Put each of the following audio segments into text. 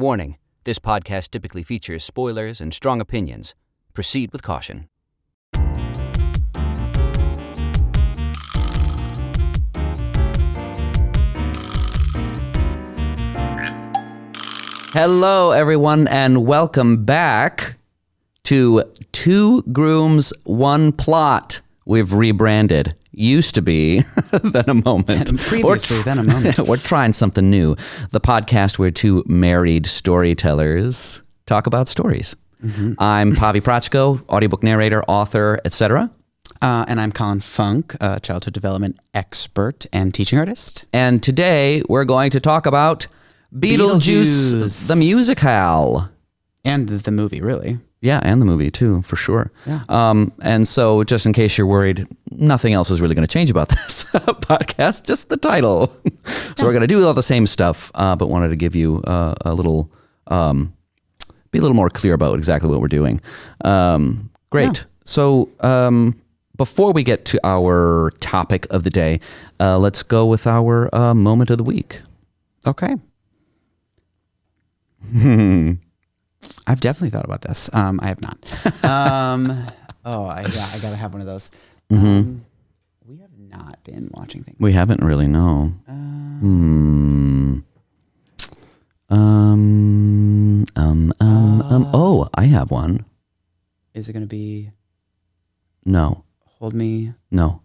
Warning, this podcast typically features spoilers and strong opinions. Proceed with caution. Hello, everyone, and welcome back to Two Grooms, One Plot. We've rebranded. Used to be Then a Moment. Previously, Then a Moment. We're trying something new. The podcast where two married storytellers talk about stories. Mm-hmm. I'm Pavi Proczko, audiobook narrator, author, etc. And I'm Colin Funk, a childhood development expert and teaching artist. And today we're going to talk about Beetlejuice the Musical. And the movie, really. Yeah, and the movie too, for sure. Yeah. And so just in case you're worried, nothing else is really going to change about this podcast, just the title. So we're going to do all the same stuff, but wanted to give you a little, be a little more clear about exactly what we're doing. Great. Yeah. So before we get to our topic of the day, let's go with our moment of the week. Okay. I've definitely thought about this. I have not. I gotta have one of those. Mm-hmm. We have not been watching things. We haven't really, no. Oh, I have one. Is it gonna be? No. Hold Me? No.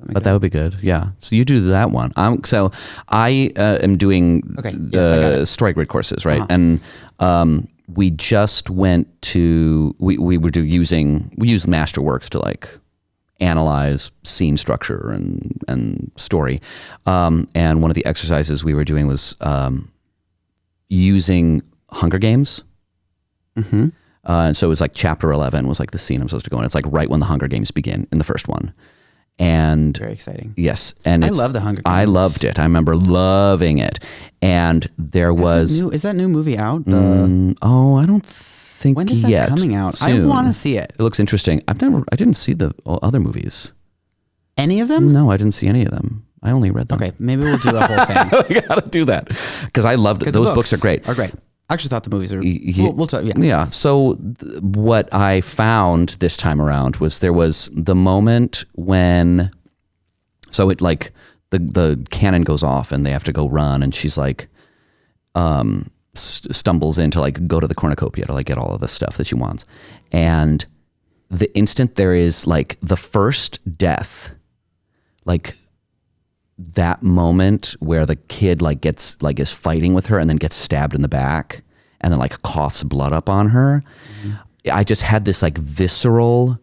But that would be good. Yeah. So you do that one. So I am doing story grid courses, right? Uh-huh. And we just went to we use Masterworks to like analyze scene structure and story. And one of the exercises we were doing was using Hunger Games. Mm-hmm. And so it was like chapter 11 was like the scene I'm supposed to go in. It's like right when the Hunger Games begin in the first one. And very exciting. Yes. And I love the Hunger Games. I loved it. I remember loving it. And there was... Is that new movie out? I don't think yet. When is that coming out? Soon. I want to see it. It looks interesting. I didn't see the other movies. Any of them? No, I didn't see any of them. I only read them. Okay, maybe we'll do a whole thing. We got to do that. Because I loved it. Those books are great. I actually thought the movies are... We'll talk, yeah. Yeah. So what I found this time around was there was the moment when... So it like the cannon goes off and they have to go run and she's like stumbles in to like go to the cornucopia to like get all of the stuff that she wants. And the instant there is like the first death, like that moment where the kid like gets like is fighting with her and then gets stabbed in the back and then like coughs blood up on her. Mm-hmm. I just had this like visceral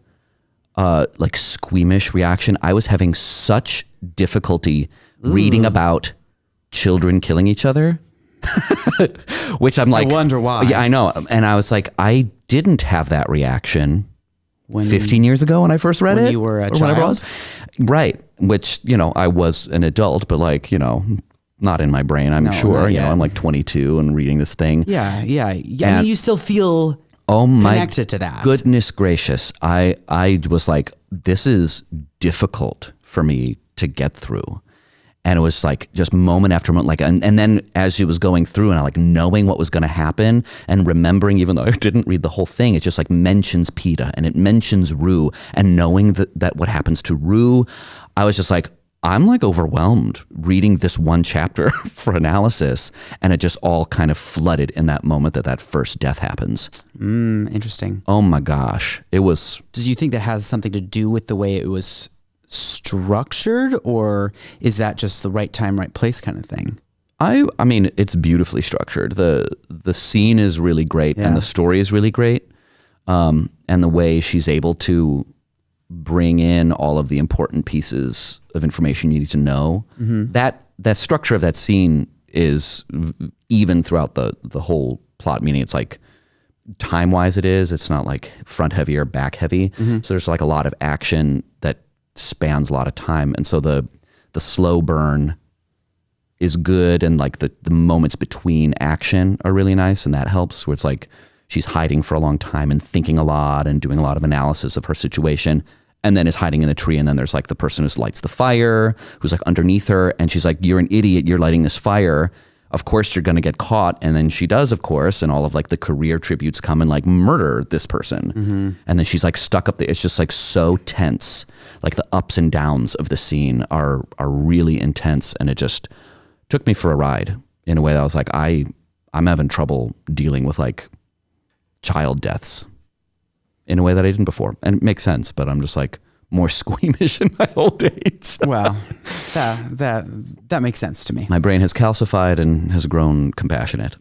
like squeamish reaction. I was having such difficulty reading about children killing each other, which I'm like, I wonder why. Yeah, I know. And I was like, I didn't have that reaction 15 years ago when I first read it. When you were a child? Right. Which, I was an adult, but like, not in my brain, I'm sure. I'm like 22 and reading this thing. Yeah. I mean, you still feel... connected to that. Goodness gracious. I was like, this is difficult for me to get through. And it was like just moment after moment, like, and then as it was going through and I like knowing what was going to happen and remembering, even though I didn't read the whole thing, it just like mentions PETA and it mentions Rue and knowing that what happens to Rue, I was just like, I'm like overwhelmed reading this one chapter for analysis, and it just all kind of flooded in that moment that first death happens. Interesting. Oh my gosh. It was... Do you think that has something to do with the way it was structured, or is that just the right time, right place kind of thing? I mean, it's beautifully structured. The scene is really great and the story is really great. And the way she's able to bring in all of the important pieces of information you need to know. Mm-hmm. That structure of that scene is even throughout the whole plot, meaning it's like time-wise it's not like front heavy or back heavy. Mm-hmm. So there's like a lot of action that spans a lot of time. And so the slow burn is good, and like the moments between action are really nice, and that helps, where it's like she's hiding for a long time and thinking a lot and doing a lot of analysis of her situation, and then is hiding in the tree. And then there's like the person who lights the fire, who's like underneath her. And she's like, you're an idiot. You're lighting this fire. of course you're going to get caught. And then she does, of course, and all of like the career tributes come and like murder this person. And then she's like stuck up there. It's just like so tense. Like the ups and downs of the scene are really intense. And it just took me for a ride in a way that I was like, I'm having trouble dealing with like child deaths in a way that I didn't before. And it makes sense, but I'm just like more squeamish in my old age. Wow. That makes sense to me. My brain has calcified and has grown compassionate.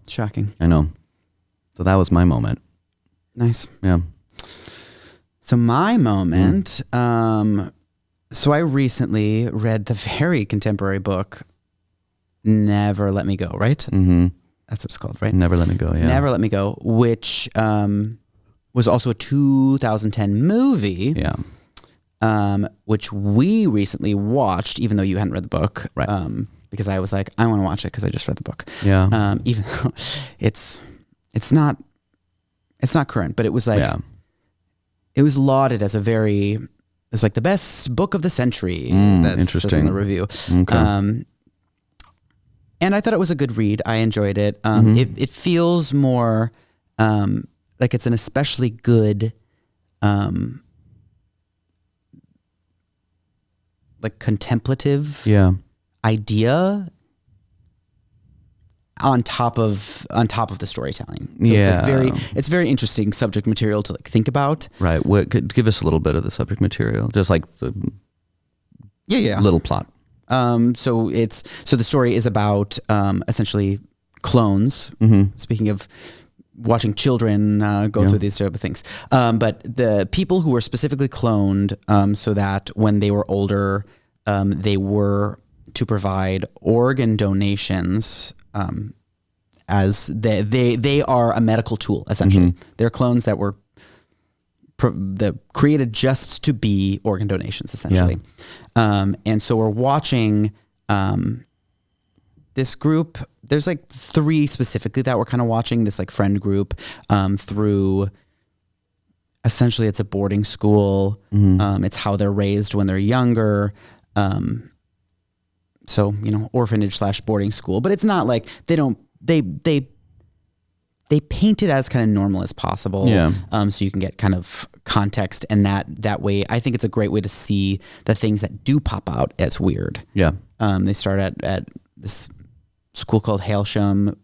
Shocking. I know. So that was my moment. Nice. Yeah. So my moment, so I recently read the very contemporary book, Never Let Me Go, right? Mm-hmm. That's what it's called, right? Never Let Me Go, yeah. Never Let Me Go, which was also a 2010 movie, which we recently watched, even though you hadn't read the book, right? Because I was like, I want to watch it because I just read the book. Yeah. Even though it's not current, but it was like, it was lauded as it's like the best book of the century. That's interesting. in the review. Okay. And I thought it was a good read. I enjoyed it. It feels more like it's an especially good like contemplative idea on top of the storytelling. So it's very interesting subject material to like think about. Right. Give us a little bit of the subject material, just like the little plot. So the story is about essentially clones. Speaking of watching children go through these type of things, but the people who were specifically cloned, so that when they were older, they were to provide organ donations, as they are a medical tool essentially. They're clones that were created just to be organ donations essentially. And so we're watching this group. There's like 3 specifically that we're kind of watching, this like friend group through essentially it's a boarding school. It's how they're raised when they're younger. So, orphanage / boarding school, but it's not like they paint it as kind of normal as possible. So you can get kind of context, and that way, I think it's a great way to see the things that do pop out as weird. They start at this school called Hailsham,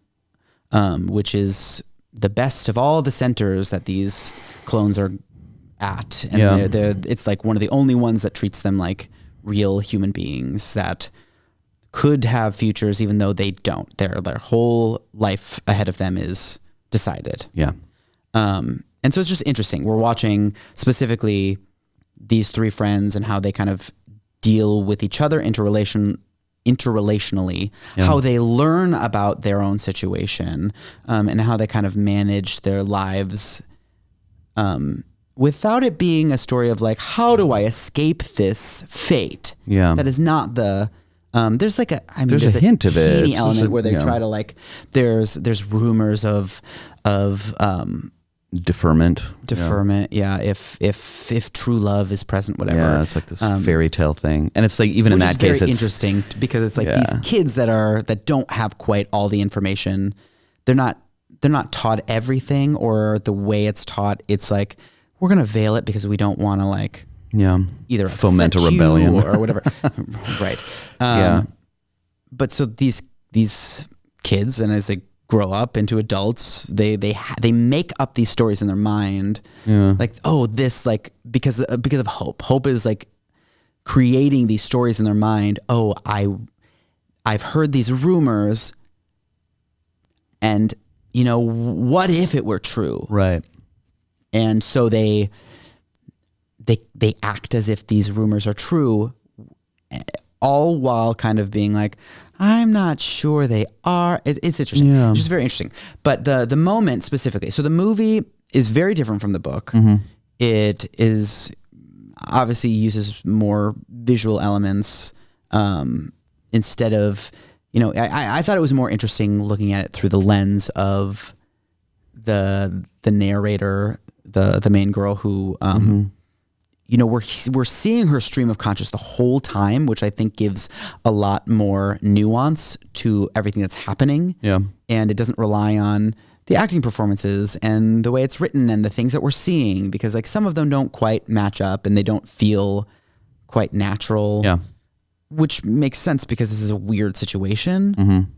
which is the best of all the centers that these clones are at. And it's like one of the only ones that treats them like real human beings that could have futures, even though they don't. Their whole life ahead of them is decided. And so it's just interesting. We're watching specifically these 3 friends and how they kind of deal with each other interrelationally, how they learn about their own situation, and how they kind of manage their lives without it being a story of like, how do I escape this fate? That is not the... there's like there's a hint of it. Teeny element where they try to like, there's rumors of deferment. If true love is present, whatever. It's like this fairy tale thing, and it's like even in that case, it's interesting because it's like these kids that don't have quite all the information. They're not taught everything, or the way it's taught. It's like, we're gonna veil it because we don't want to like. Either foment a rebellion or whatever. Right. But so these kids, and as they grow up into adults, they make up these stories in their mind. Like, oh, this, like, because of hope. Hope is like creating these stories in their mind. Oh, I've heard these rumors, and what if it were true? Right. And so they act as if these rumors are true, all while kind of being like, I'm not sure they are. It's interesting. It's just very interesting. But the moment specifically, so the movie is very different from the book. It is obviously uses more visual elements instead of, I thought it was more interesting looking at it through the lens of the narrator, the main girl who we're seeing her stream of conscious the whole time, which I think gives a lot more nuance to everything that's happening. Yeah. And it doesn't rely on the acting performances and the way it's written and the things that we're seeing, because like some of them don't quite match up and they don't feel quite natural. Yeah. Which makes sense because this is a weird situation,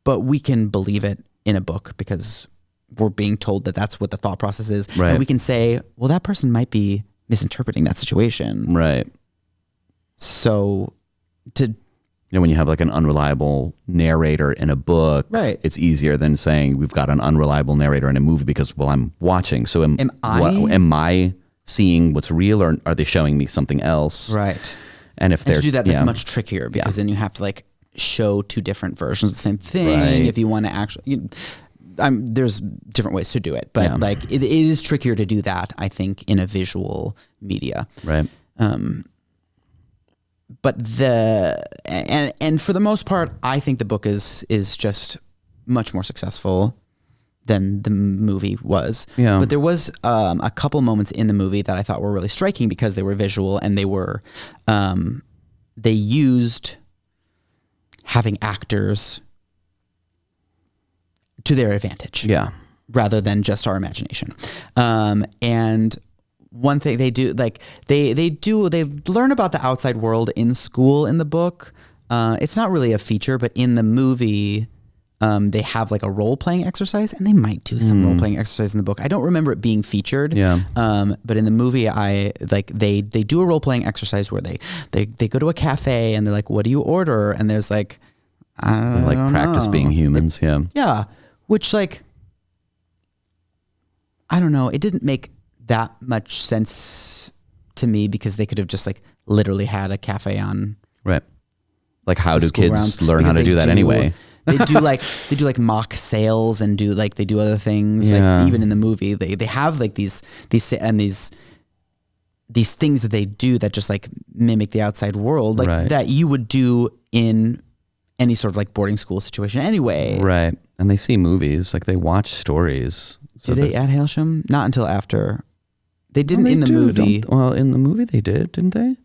but we can believe it in a book because we're being told that that's what the thought process is. Right. And we can say, well, that person might be misinterpreting that situation. Right. So when you have like an unreliable narrator in a book, right, it's easier than saying we've got an unreliable narrator in a movie because, well, I'm watching. So am I seeing what's real, or are they showing me something else? Right. And if to do that, that's much trickier because then you have to like show two different versions of the same thing. Right. If you want to actually, there's different ways to do it, but like it is trickier to do that, I think, in a visual media. Right. But and for the most part, I think the book is just much more successful than the movie was. Yeah. But there was a couple moments in the movie that I thought were really striking because they were visual and they were they used having actors to their advantage. Yeah. Rather than just our imagination. And one thing they do, like they learn about the outside world in school in the book. It's not really a feature, but in the movie, they have like a role-playing exercise, and they might do some role-playing exercise in the book. I don't remember it being featured. Yeah. But in the movie, they do a role-playing exercise where they go to a cafe and they're like, "What do you order?" And there's like, I don't practice know. being humans. Yeah. Yeah. Which like, I don't know. It didn't make that much sense to me because they could have just like literally had a cafe on. Right. Like how do kids learn how to do that anyway? They do like mock sales and they do other things. Yeah. Like even in the movie, they have like these things that they do that just like mimic the outside world, like right. that you would do in any sort of like boarding school situation anyway. Right. And they see movies, like they watch stories. Do they at Hailsham? Not until after. They didn't in the movie. Well, in the movie they did, didn't they?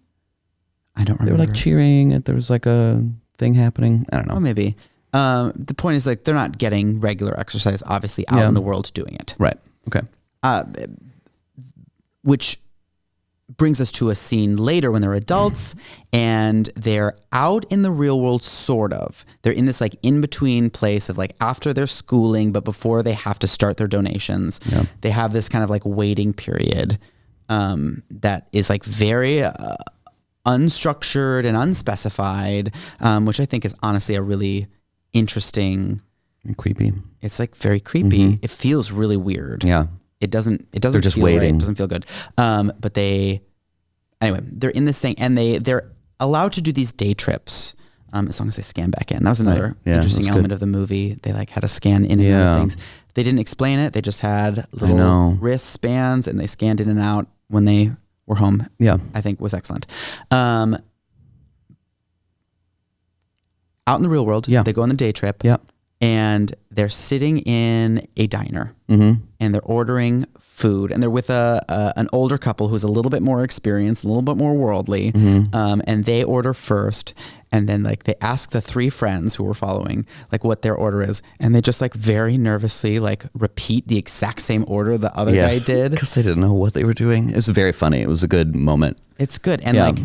I don't remember. They were like cheering. There was like a thing happening. I don't know. Oh, maybe. The point is like they're not getting regular exercise, obviously, out in the world doing it. Right. Okay. Which brings us to a scene later when they're adults and they're out in the real world, sort of. They're in this like in-between place of like after their schooling, but before they have to start their donations. Yeah. They have this kind of like waiting period that is like very unstructured and unspecified, which I think is honestly a really interesting and creepy. It's like very creepy. Mm-hmm. It feels really weird. Yeah. It doesn't They're just feel waiting. Right. It doesn't feel good. But they're in this thing and they're allowed to do these day trips as long as they scan back in. That was another interesting element of the movie. They like had to scan in and out of things. They didn't explain it. They just had little wristbands and they scanned in and out when they were home. Yeah. I think was excellent. Out in the real world, they go on the day trip. Yeah. And they're sitting in a diner and they're ordering food and they're with an older couple who's a little bit more experienced, a little bit more worldly. And they order first. And then like they ask the three friends who were following like what their order is. And they just like very nervously like repeat the exact same order the other guy did. Because they didn't know what they were doing. It was very funny. It was a good moment. It's good. And like,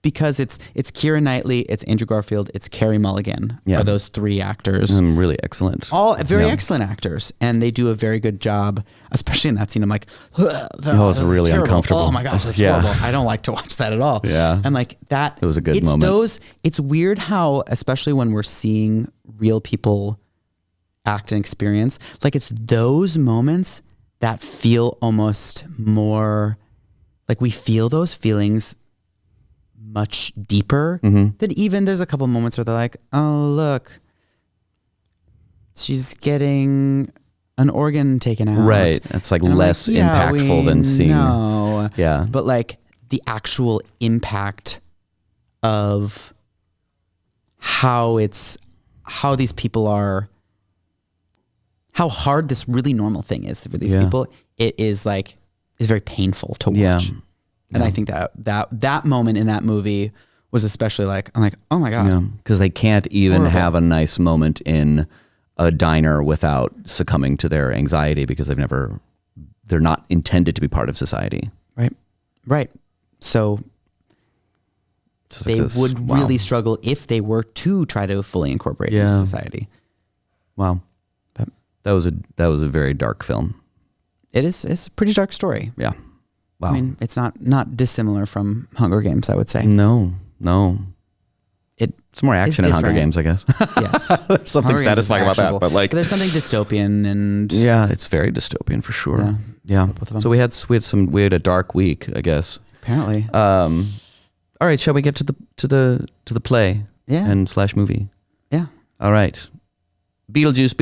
because it's Keira Knightley, it's Andrew Garfield, it's Carey Mulligan are those three actors. Really excellent. All very excellent actors. And they do a very good job, especially in that scene. I'm like, it's really terrible. Uncomfortable. Oh my gosh, that's horrible. I don't like to watch that at all. Yeah. And like that. It was a good moment. It's weird how, especially when we're seeing real people act and experience, like it's those moments that feel almost more like we feel those feelings much deeper than even there's a couple moments where they're like, oh, look, she's getting an organ taken out. Right. It's like less impactful than seeing. No. Yeah. But like the actual impact of how these people are, how hard this really normal thing is for these people, it is very painful to watch. And I think that moment in that movie was especially I'm like, oh my God. Because they can't even have a nice moment in a diner without succumbing to their anxiety because they're not intended to be part of society. Right. So they would really struggle if they were to try to fully incorporate into society. Wow. That was a very dark film. It's a pretty dark story. Yeah. Wow. I mean, it's not dissimilar from Hunger Games, I would say. No. It's more action in Hunger Games, I guess. Yes. There's something Hunger satisfying about that, but there's something dystopian and it's very dystopian for sure. Yeah. So we had a dark week, I guess. Apparently. All right, shall we get to the play? Yeah. And / movie? Yeah. All right. Beetlejuice.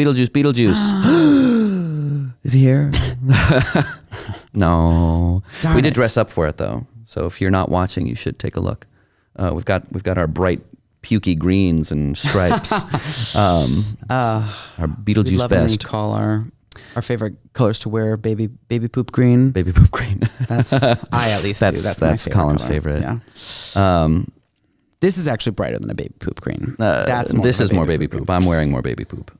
Is he here? No. Darn we did it. dress up for it though. So if you're not watching, you should take a look. We've got our bright pukey greens and stripes. Our Beetlejuice we love when we best. call our favorite colors to wear baby poop green. Baby poop green. That's I at least do. That's my favorite Colin's color. favorite. Yeah. This is actually brighter than a baby poop green. This is more baby poop. I'm wearing more baby poop.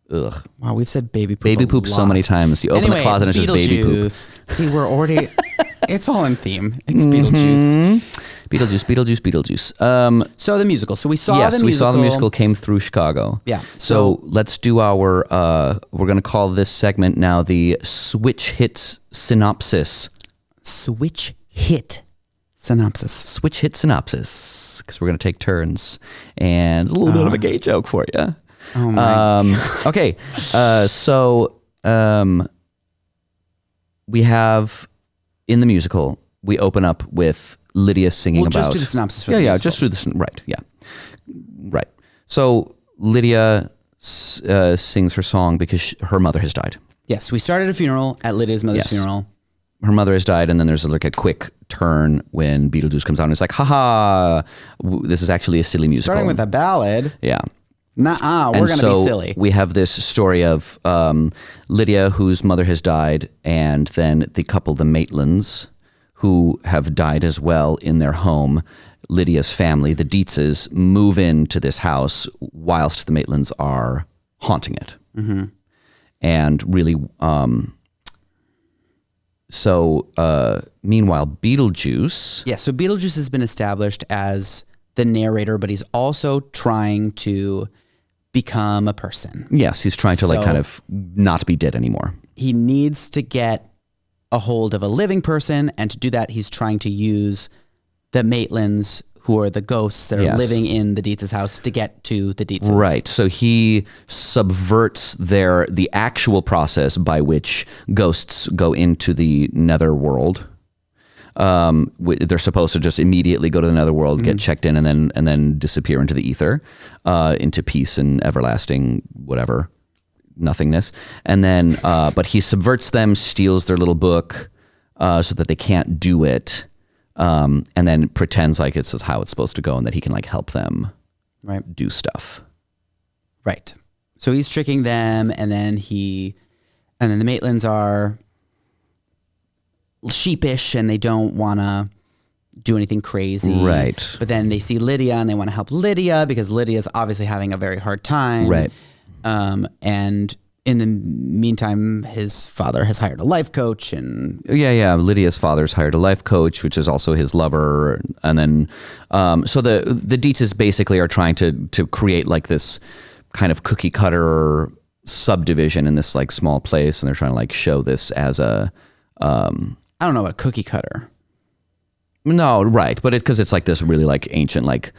Ugh. Wow, we've said baby poop. Baby poop so many times. You open the closet and it's just baby poop. See, we're already. It's all in theme. It's Beetlejuice. Beetlejuice. So the musical. So we saw the musical. Yes, we saw the musical. Came through Chicago. Yeah. So let's do our. We're going to call this segment now the Switch Hits Synopsis. Switch Hit Synopsis. Switch Hit Synopsis. Because we're going to take turns and a little bit of a gay joke for you. Oh my. Okay. We have in the musical. We open up with Lydia singing about. Just do the synopsis for the musical. Just do the right. Yeah, right. So Lydia sings her song because her mother has died. Yes, we started a funeral at Lydia's mother's funeral. Her mother has died, and then there's like a quick turn when Beetlejuice comes out, and it's like, haha, this is actually a silly musical. Starting with a ballad. Yeah. We're going to be silly. We have this story of Lydia, whose mother has died, and then the couple, the Maitlands, who have died as well in their home. Lydia's family, the Dietzes, move into this house whilst the Maitlands are haunting it. Mm-hmm. And really, meanwhile, Beetlejuice... Yeah, so Beetlejuice has been established as the narrator, but he's also trying to become a person. Yes, he's trying to kind of not be dead anymore. He needs to get a hold of a living person, and to do that, he's trying to use the Maitlands, who are the ghosts that are living in the Dietz's house, to get to the Dietz's. Right. So he subverts the actual process by which ghosts go into the netherworld. They're supposed to just immediately go to the netherworld, get checked in, and then disappear into the ether, into peace and everlasting whatever nothingness. And then, but he subverts them, steals their little book, so that they can't do it, and then pretends like it's how it's supposed to go, and that he can like help them, do stuff. Right. So he's tricking them, and then the Maitlands are sheepish and they don't want to do anything crazy. Right. But then they see Lydia and they want to help Lydia because Lydia's obviously having a very hard time. Right. And in the meantime, his father has hired a life coach and... Yeah. Lydia's father's hired a life coach, which is also his lover. And then, so the Dietzes basically are trying to create like this kind of cookie cutter subdivision in this like small place. And they're trying to like show this as a... I don't know about cookie cutter. No, right. But because it's like this really like ancient, like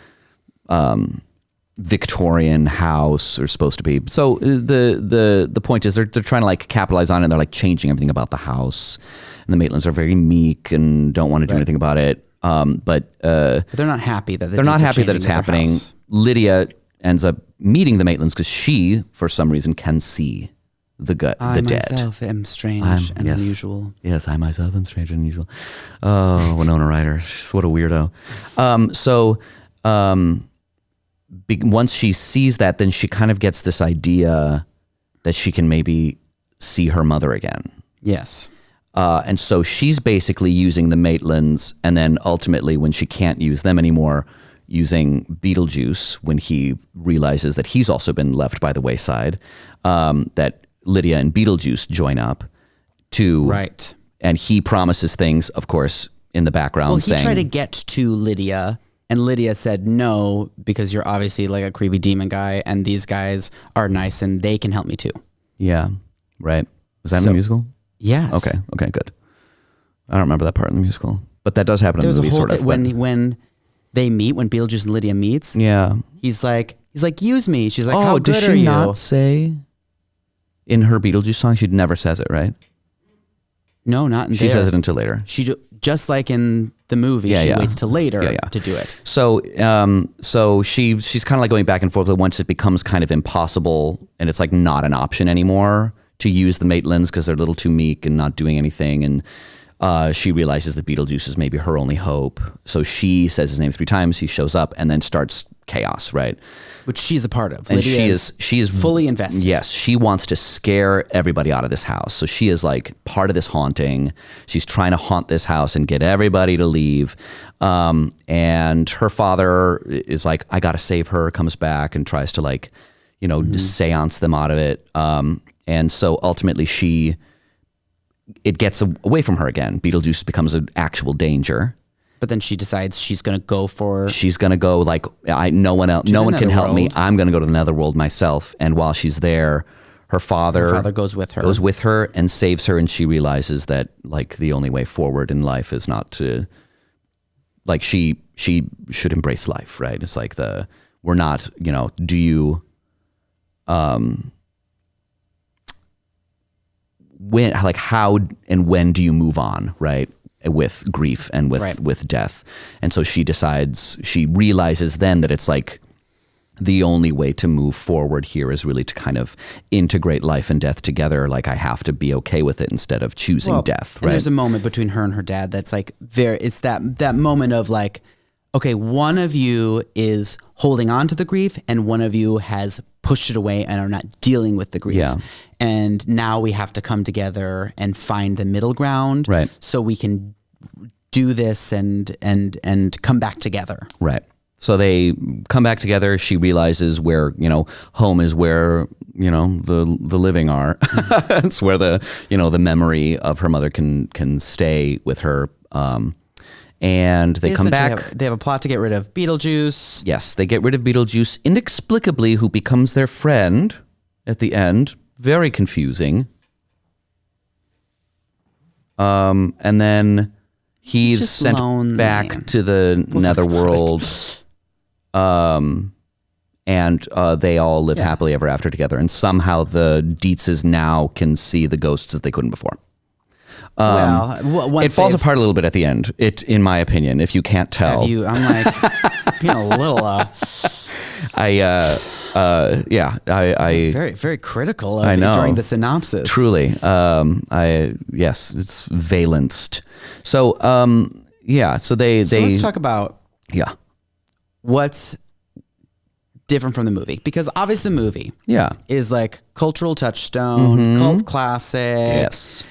Victorian house or supposed to be. So the point is they're trying to like capitalize on it. And they're like changing everything about the house. And the Maitlands are very meek and don't want to do anything about it. But they're not happy that they're not happy that it's happening. Lydia ends up meeting the Maitlands because she, for some reason, can see the dead. I myself am strange and unusual. Yes, I myself am strange and unusual. Oh, Winona Ryder. What a weirdo. Once she sees that, then she kind of gets this idea that she can maybe see her mother again. Yes. And so she's basically using the Maitlands, and then ultimately when she can't use them anymore, using Beetlejuice when he realizes that he's also been left by the wayside, that Lydia and Beetlejuice join up to... Right. And he promises things, of course, in the background saying... Well, he tried to get to Lydia, and Lydia said no, because you're obviously like a creepy demon guy, and these guys are nice, and they can help me too. Yeah, right. Was that in the musical? Yes. Okay, good. I don't remember that part in the musical, but that does happen in the movie, sort of. When they meet, when Beetlejuice and Lydia meets, he's like, use me. She's like, how good are you? Does she not say in her Beetlejuice song? She never says it, right? No, not in She says it until later. She just like in the movie, she waits till later to do it. So, she's kind of like going back and forth. But once it becomes kind of impossible, and it's like not an option anymore to use the Maitlands because they're a little too meek and not doing anything, and she realizes that Beetlejuice is maybe her only hope. So she says his name 3 times. He shows up and then starts chaos, right? Which she's a part of. And she is fully invested. Yes, she wants to scare everybody out of this house. So she is like part of this haunting. She's trying to haunt this house and get everybody to leave. And her father is like, I got to save her, comes back and tries to like, seance them out of it. And so ultimately it gets away from her again. Beetlejuice becomes an actual danger. But then she decides she's going to go like, no one can help me. I'm going to go to the netherworld myself. And while she's there, her father goes with her and saves her. And she realizes that like the only way forward in life is not to, like, she should embrace life, right? It's like we're not, do you, how and when do you move on, right? With grief and with death. And so she realizes then that it's like the only way to move forward here is really to kind of integrate life and death together. Like I have to be okay with it instead of choosing death, right? And there's a moment between her and her dad that's like it's that moment of like, okay, one of you is holding on to the grief and one of you has pushed it away and are not dealing with the grief. Yeah. And now we have to come together and find the middle ground, right? So we can do this and come back together. Right. So they come back together. She realizes where, home is where, the living are. It's where the memory of her mother can stay with her. And they come back. They have a plot to get rid of Beetlejuice. Yes, they get rid of Beetlejuice inexplicably, who becomes their friend at the end. Very confusing. And then he's sent back to the netherworld. And they all live happily ever after together. And somehow the Dietzes now can see the ghosts as they couldn't before. It falls apart a little bit at the end. In my opinion, if you can't tell, I'm like being a little. Very, very critical of it during the synopsis. Truly, it's valenced. So, so let's talk about what's different from the movie, because obviously the movie is like cultural touchstone, cult classic. Yes.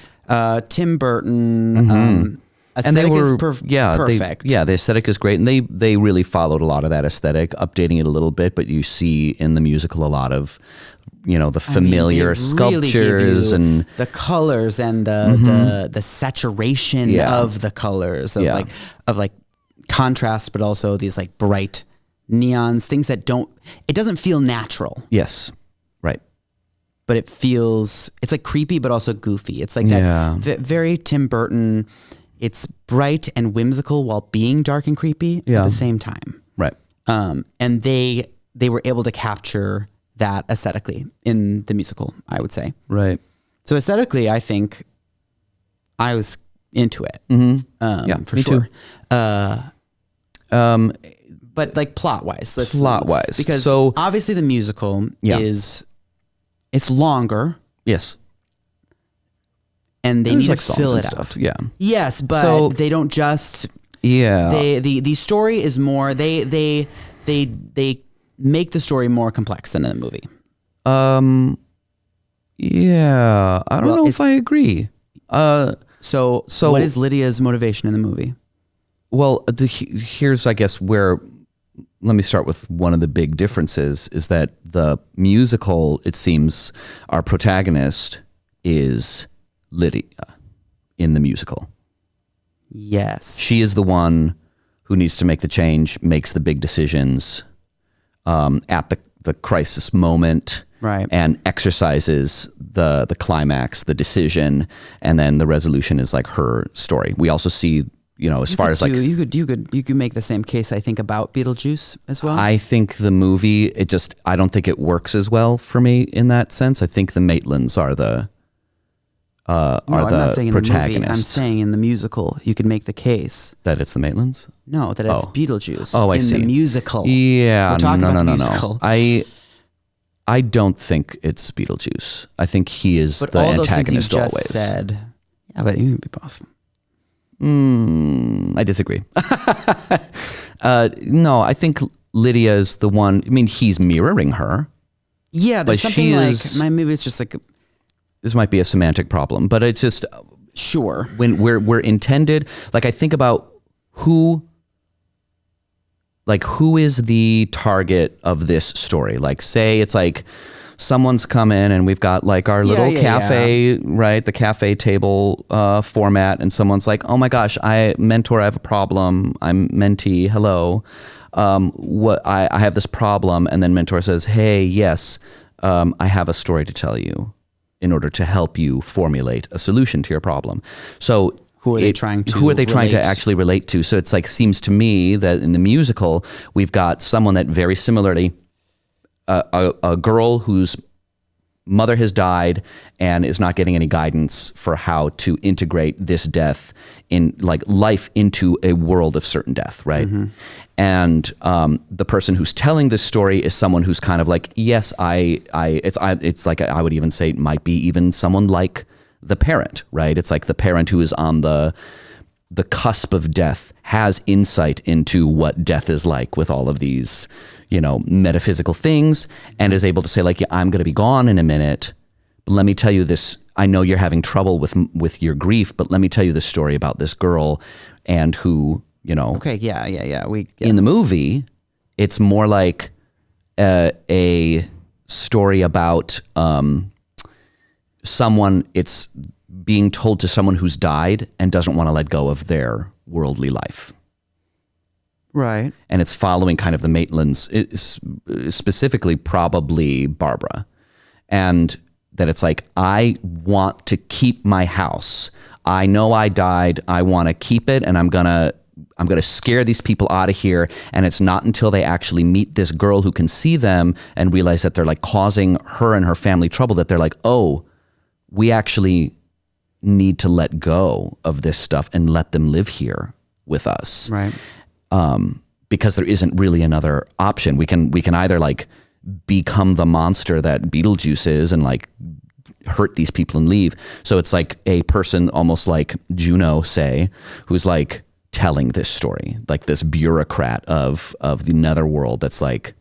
Tim Burton, aesthetic is perfect. The aesthetic is great, and they really followed a lot of that aesthetic, updating it a little bit. But you see in the musical a lot of, the familiar sculptures and the colors and the saturation of the colors of like contrast, but also these like bright neons, things that it doesn't feel natural. Yes. Right. But it's like creepy, but also goofy. It's like that very Tim Burton. It's bright and whimsical while being dark and creepy at the same time. Right. And they were able to capture that aesthetically in the musical, I would say. Right. So aesthetically, I think I was into it. For sure. But like plot wise, because obviously the musical is. It's longer. Yes. And they need to fill it out. Yeah. Yes, but they don't just... Yeah. The story is more... They make the story more complex than in the movie. Yeah. I don't know if I agree. So So what is Lydia's motivation in the movie? Well, here's, I guess, where, let me start with one of the big differences is that the musical, it seems, our protagonist is Lydia in the musical. Yes. She is the one who needs to make the change, makes the big decisions at the crisis moment, right, and exercises the climax, the decision, and then the resolution is like her story. We also see, as far as like you could make the same case, I think, about Beetlejuice as well. I think the movie, I don't think it works as well for me in that sense. I think the Maitlands are the I'm not saying protagonists. In the movie. I'm saying in the musical, you could make the case that it's the Maitlands. No, that it's Beetlejuice. Oh, I see. In the musical. Yeah, we're talking about the musical. I don't think it's Beetlejuice. I think he is but the all those antagonist things you just always. Said, yeah, but you can be both. I disagree. No, I think Lydia is the one. I mean, he's mirroring her. Yeah, there's something maybe it's just like. This might be a semantic problem, but it's just sure when we're intended. Like I think about who is the target of this story. Like say it's like someone's come in and we've got like our little cafe, right? The cafe table format, and someone's like, "Oh my gosh, I have a problem. I'm mentee. Hello, I have this problem," and then mentor says, "Hey, yes, I have a story to tell you, in order to help you formulate a solution to your problem." So who are they trying to actually relate to? So it's like, seems to me that in the musical, we've got someone that very similarly, a girl whose mother has died and is not getting any guidance for how to integrate this death in like life into a world of certain death, right? Mm-hmm. And the person who's telling this story is someone who's kind of like, yes, it's like I would even say it might be even someone like the parent, right? It's like the parent who is on the cusp of death has insight into what death is like with all of these, metaphysical things, and is able to say like, yeah, I'm going to be gone in a minute, but let me tell you this. I know you're having trouble with your grief, but let me tell you this story about this girl and who, Okay, yeah. In the movie, it's more like a story about someone. It's being told to someone who's died and doesn't want to let go of their worldly life. Right. And it's following kind of the Maitlands, specifically probably Barbara. And that it's like, I want to keep my house. I know I died. I want to keep it, and I'm going to scare these people out of here. And it's not until they actually meet this girl who can see them and realize that they're like causing her and her family trouble that they're like, oh, we actually need to let go of this stuff and let them live here with us. Right. Because there isn't really another option. We can either like become the monster that Beetlejuice is and like hurt these people and leave. So it's like a person almost like Juno, say, who's like telling this story, like this bureaucrat of the netherworld that's like,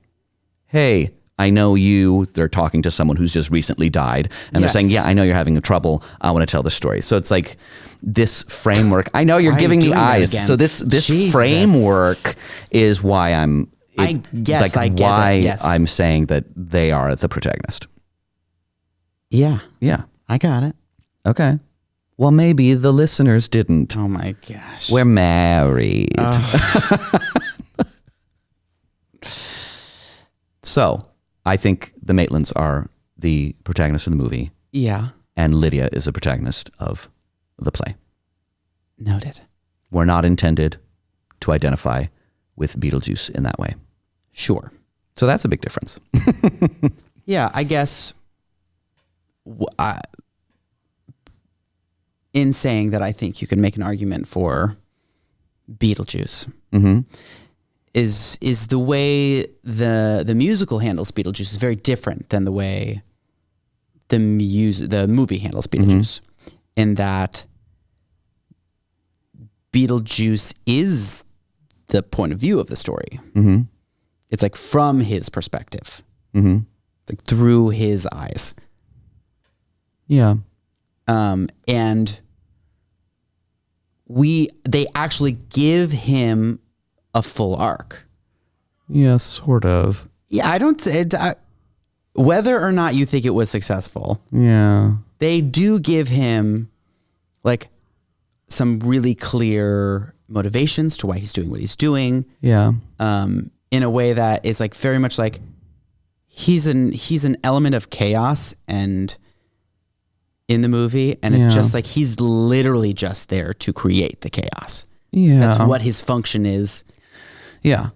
hey, I know you. They're talking to someone who's just recently died, and they're saying, yeah, I know you're having trouble. I want to tell the story. So it's like this framework. I know you're giving me eyes. So this framework is why I'm I'm saying that they are the protagonist. Yeah. Yeah. I got it. Okay. Well, maybe the listeners didn't. Oh my gosh. We're married. So I think the Maitlands are the protagonist of the movie. Yeah. And Lydia is the protagonist of the play. Noted. We're not intended to identify with Beetlejuice in that way. Sure. So that's a big difference. Yeah, I guess in saying that I think you can make an argument for Beetlejuice. Mm-hmm. Is the way the musical handles Beetlejuice is very different than the way the movie handles Beetlejuice, in that Beetlejuice is the point of view of the story. Mm-hmm. It's like from his perspective, like through his eyes. Yeah. And they actually give him a full arc. Yeah, sort of. Yeah, I don't. Whether or not you think it was successful, they do give him like some really clear motivations to why he's doing what he's doing. Yeah. In a way that is like very much like he's an element of chaos and in the movie, and it's just like he's literally just there to create the chaos. Yeah. That's what his function is. Yeah.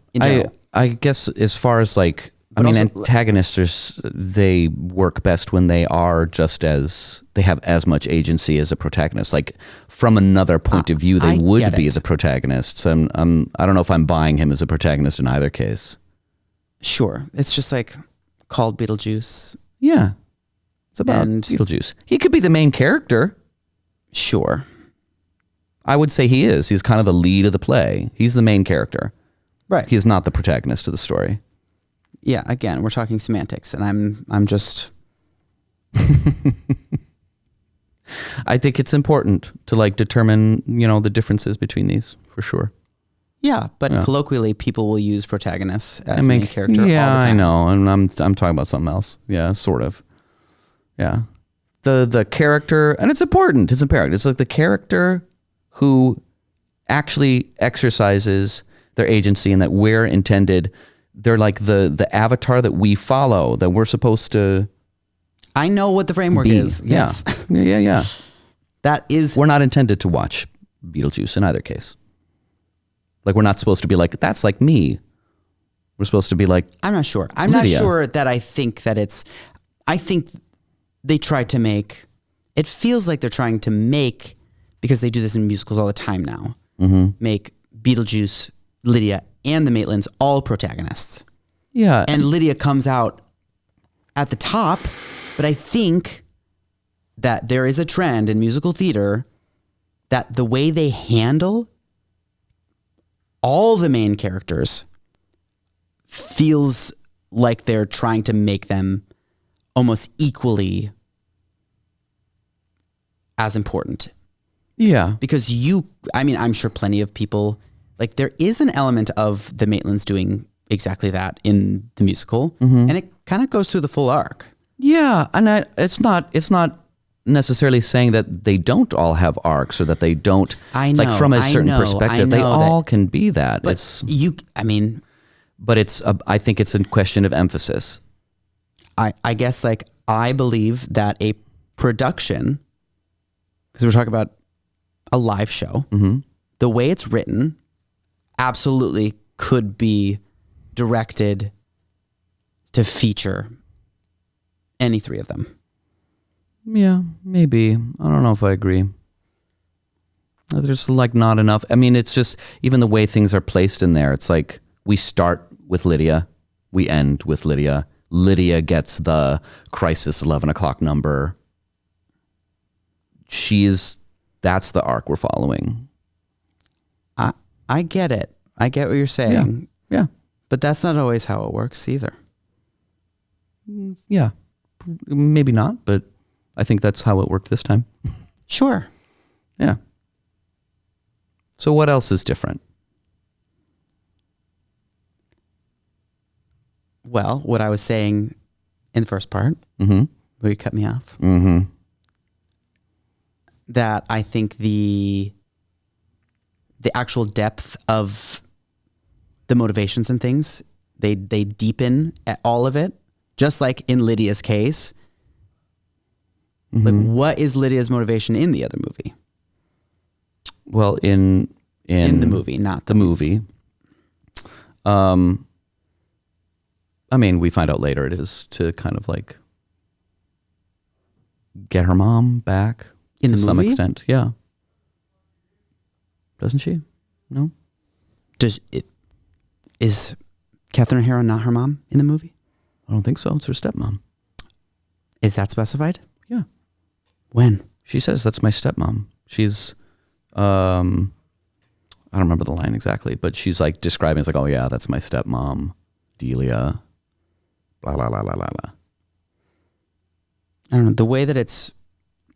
I guess as far as like, antagonists they work best when they are they have as much agency as a protagonist. Like from another point of view, they would be the protagonists. And I don't know if I'm buying him as a protagonist in either case. Sure. It's just like called Beetlejuice. Yeah. It's about Beetlejuice. He could be the main character. Sure. I would say he is. He's kind of the lead of the play. He's the main character. Right. He's not the protagonist of the story. Yeah, again, we're talking semantics, and I'm just. I think it's important to like determine, the differences between these for sure. Yeah, but colloquially, people will use protagonists as main character all the time. I know, and I'm talking about something else. Yeah, sort of. Yeah, the character, and it's important. It's imperative. It's like the character who actually exercises their agency, and that we're intended. They're like the avatar that we follow, that we're supposed to. I know what the framework is. Yes. Yeah. That is. We're not intended to watch Beetlejuice in either case. Like we're not supposed to be like, that's like me. We're supposed to be like, I'm not sure. I'm Lydia. not sure that I think that it's. I think they tried to make. It feels like they're trying to make, because they do this in musicals all the time now. Make Beetlejuice, Lydia, and the Maitlands all protagonists. Yeah. And Lydia comes out at the top, but I think that there is a trend in musical theater that the way they handle all the main characters feels like they're trying to make them almost equally as important. Yeah. Because I'm sure plenty of people, like there is an element of the Maitlands doing exactly that in the musical, and it kind of goes through the full arc. Yeah, and it's not necessarily saying that they don't all have arcs or that they don't. I know, like from a certain perspective, they all can be that. But but it's I think it's a question of emphasis. I guess like I believe that a production, because we're talking about a live show, the way it's written absolutely could be directed to feature any three of them. Yeah, maybe. I don't know if I agree. There's like not enough. I mean, it's just even the way things are placed in there. It's like we start with Lydia, we end with Lydia. Lydia gets the crisis 11 o'clock number. That's the arc we're following. I get it. I get what you're saying. Yeah. But that's not always how it works either. Yeah. Maybe not, but I think that's how it worked this time. Sure. Yeah. So what else is different? Well, what I was saying in the first part, where you cut me off, that I think the actual depth of the motivations and things, they deepen at all of it, just like in Lydia's case. Like, what is Lydia's motivation in the other movie? Well, in the movie, not the movie. I mean, we find out later it is to kind of like get her mom back in to the some movie? extent. Yeah. Doesn't she? No. Is Catherine O'Hara not her mom in the movie? I don't think so. It's her stepmom. Is that specified? Yeah. When? She says that's my stepmom. She's, I don't remember the line exactly, but she's like describing, it's like, oh yeah, that's my stepmom, Delia, blah, blah, blah, blah, blah, blah. I don't know. The way that it's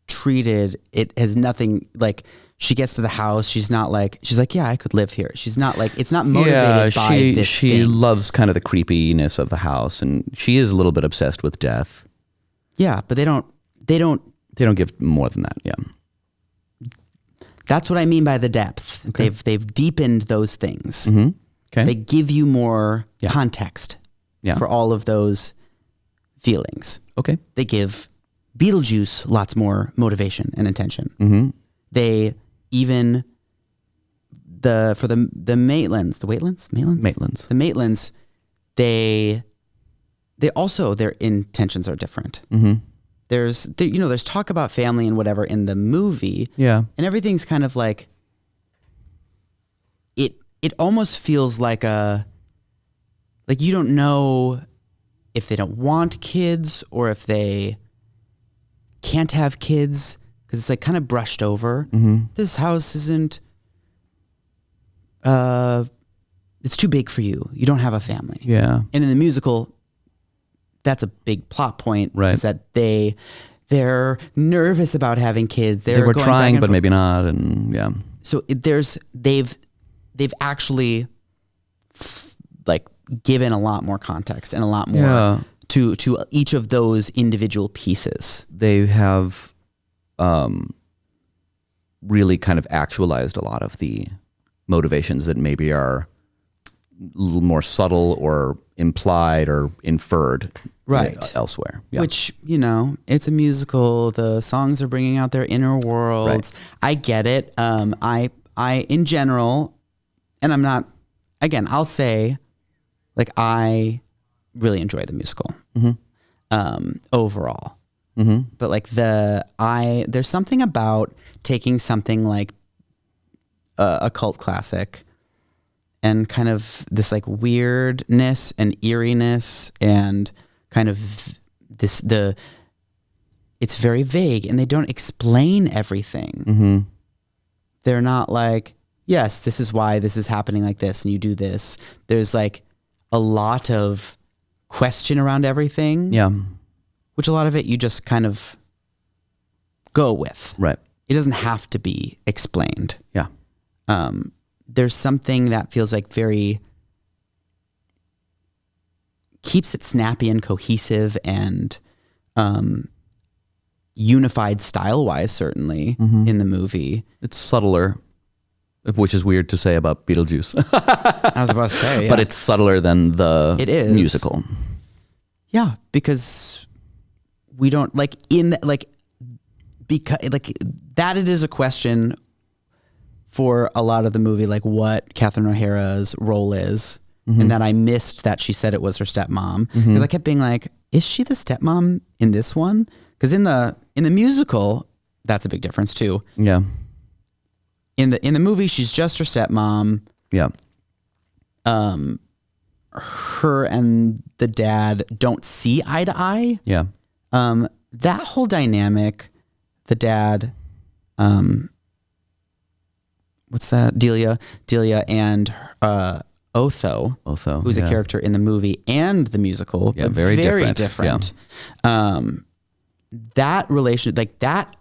treated, it has nothing, like, she gets to the house, she's like, yeah, I could live here. She's not like, it's not motivated by this she thing. loves kind of the creepiness of the house, and she is a little bit obsessed with death. Yeah, but they don't give more than that. Yeah. That's what I mean by the depth. Okay. They've deepened those things. Mm-hmm. Okay. They give you more context for all of those feelings. Okay. They give Beetlejuice lots more motivation and intention. Mm-hmm. They even for the Maitlands, the Maitlands, they also, their intentions are different. Mm-hmm. There's talk about family and whatever in the movie. Yeah. And everything's kind of like, it almost feels like you don't know if they don't want kids or if they can't have kids, because it's like kind of brushed over. Mm-hmm. This house isn't, it's too big for you. You don't have a family. Yeah. And in the musical, that's a big plot point, right? Is that they're nervous about having kids. They were trying, but maybe not, and yeah. So they've actually like given a lot more context and a lot more to each of those individual pieces. They have really kind of actualized a lot of the motivations that maybe are a little more subtle or implied or inferred elsewhere. Yeah. Which, it's a musical. The songs are bringing out their inner worlds. Right. I get it. I in general, and I'm not, again, I'll say, like, I really enjoy the musical overall. Mm-hmm. But like there's something about taking something like a cult classic and kind of this like weirdness and eeriness and kind of it's very vague and they don't explain everything. Mm-hmm. They're not like, yes, this is why this is happening like this and you do this. There's like a lot of question around everything. Yeah. Which a lot of it you just kind of go with. Right. It doesn't have to be explained. Yeah. There's something that feels like very keeps it snappy and cohesive and unified style-wise, certainly, in the movie. It's subtler, which is weird to say about Beetlejuice. I was about to say, yeah. But it's subtler than the musical. Yeah, because we don't because that it is a question for a lot of the movie, like what Catherine O'Hara's role is. Mm-hmm. And that I missed that she said it was her stepmom. Because I kept being like, is she the stepmom in this one? Because in the musical, that's a big difference too. Yeah. In the movie, she's just her stepmom. Yeah. Her and the dad don't see eye to eye. Yeah. That whole dynamic, the dad, what's that? Delia and Otho, who's a character in the movie and the musical. Yeah, very different. Yeah. That relation, that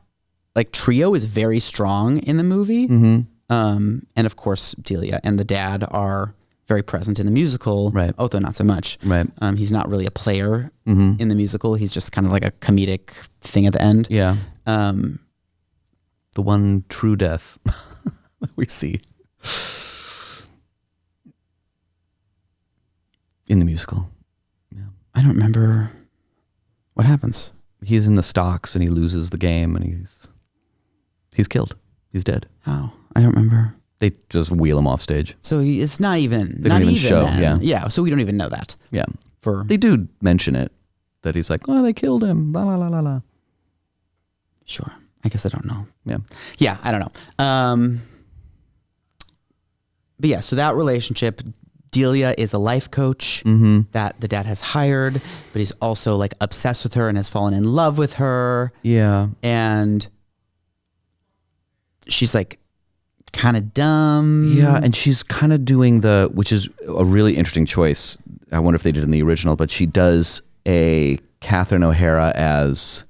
trio is very strong in the movie. Mm-hmm. And of course, Delia and the dad are very present in the musical. Right. Otho, not so much. Right. He's not really a player in the musical. He's just kind of like a comedic thing at the end. Yeah. The one true death we see in the musical. Yeah. I don't remember what happens. He's in the stocks and he loses the game and he's killed. He's dead. How? I don't remember. They just wheel him off stage. So it's not even. They don't even show. Then. Yeah. Yeah. So we don't even know that. Yeah. They do mention it, that he's like, oh, they killed him. La la la la la. Sure. I guess I don't know. Yeah. Yeah. I don't know. But yeah. So that relationship. Delia is a life coach that the dad has hired, but he's also like obsessed with her and has fallen in love with her. Yeah. And she's like kind of dumb. Yeah. And she's kind of doing which is a really interesting choice. I wonder if they did in the original, but she does a Catherine O'Hara as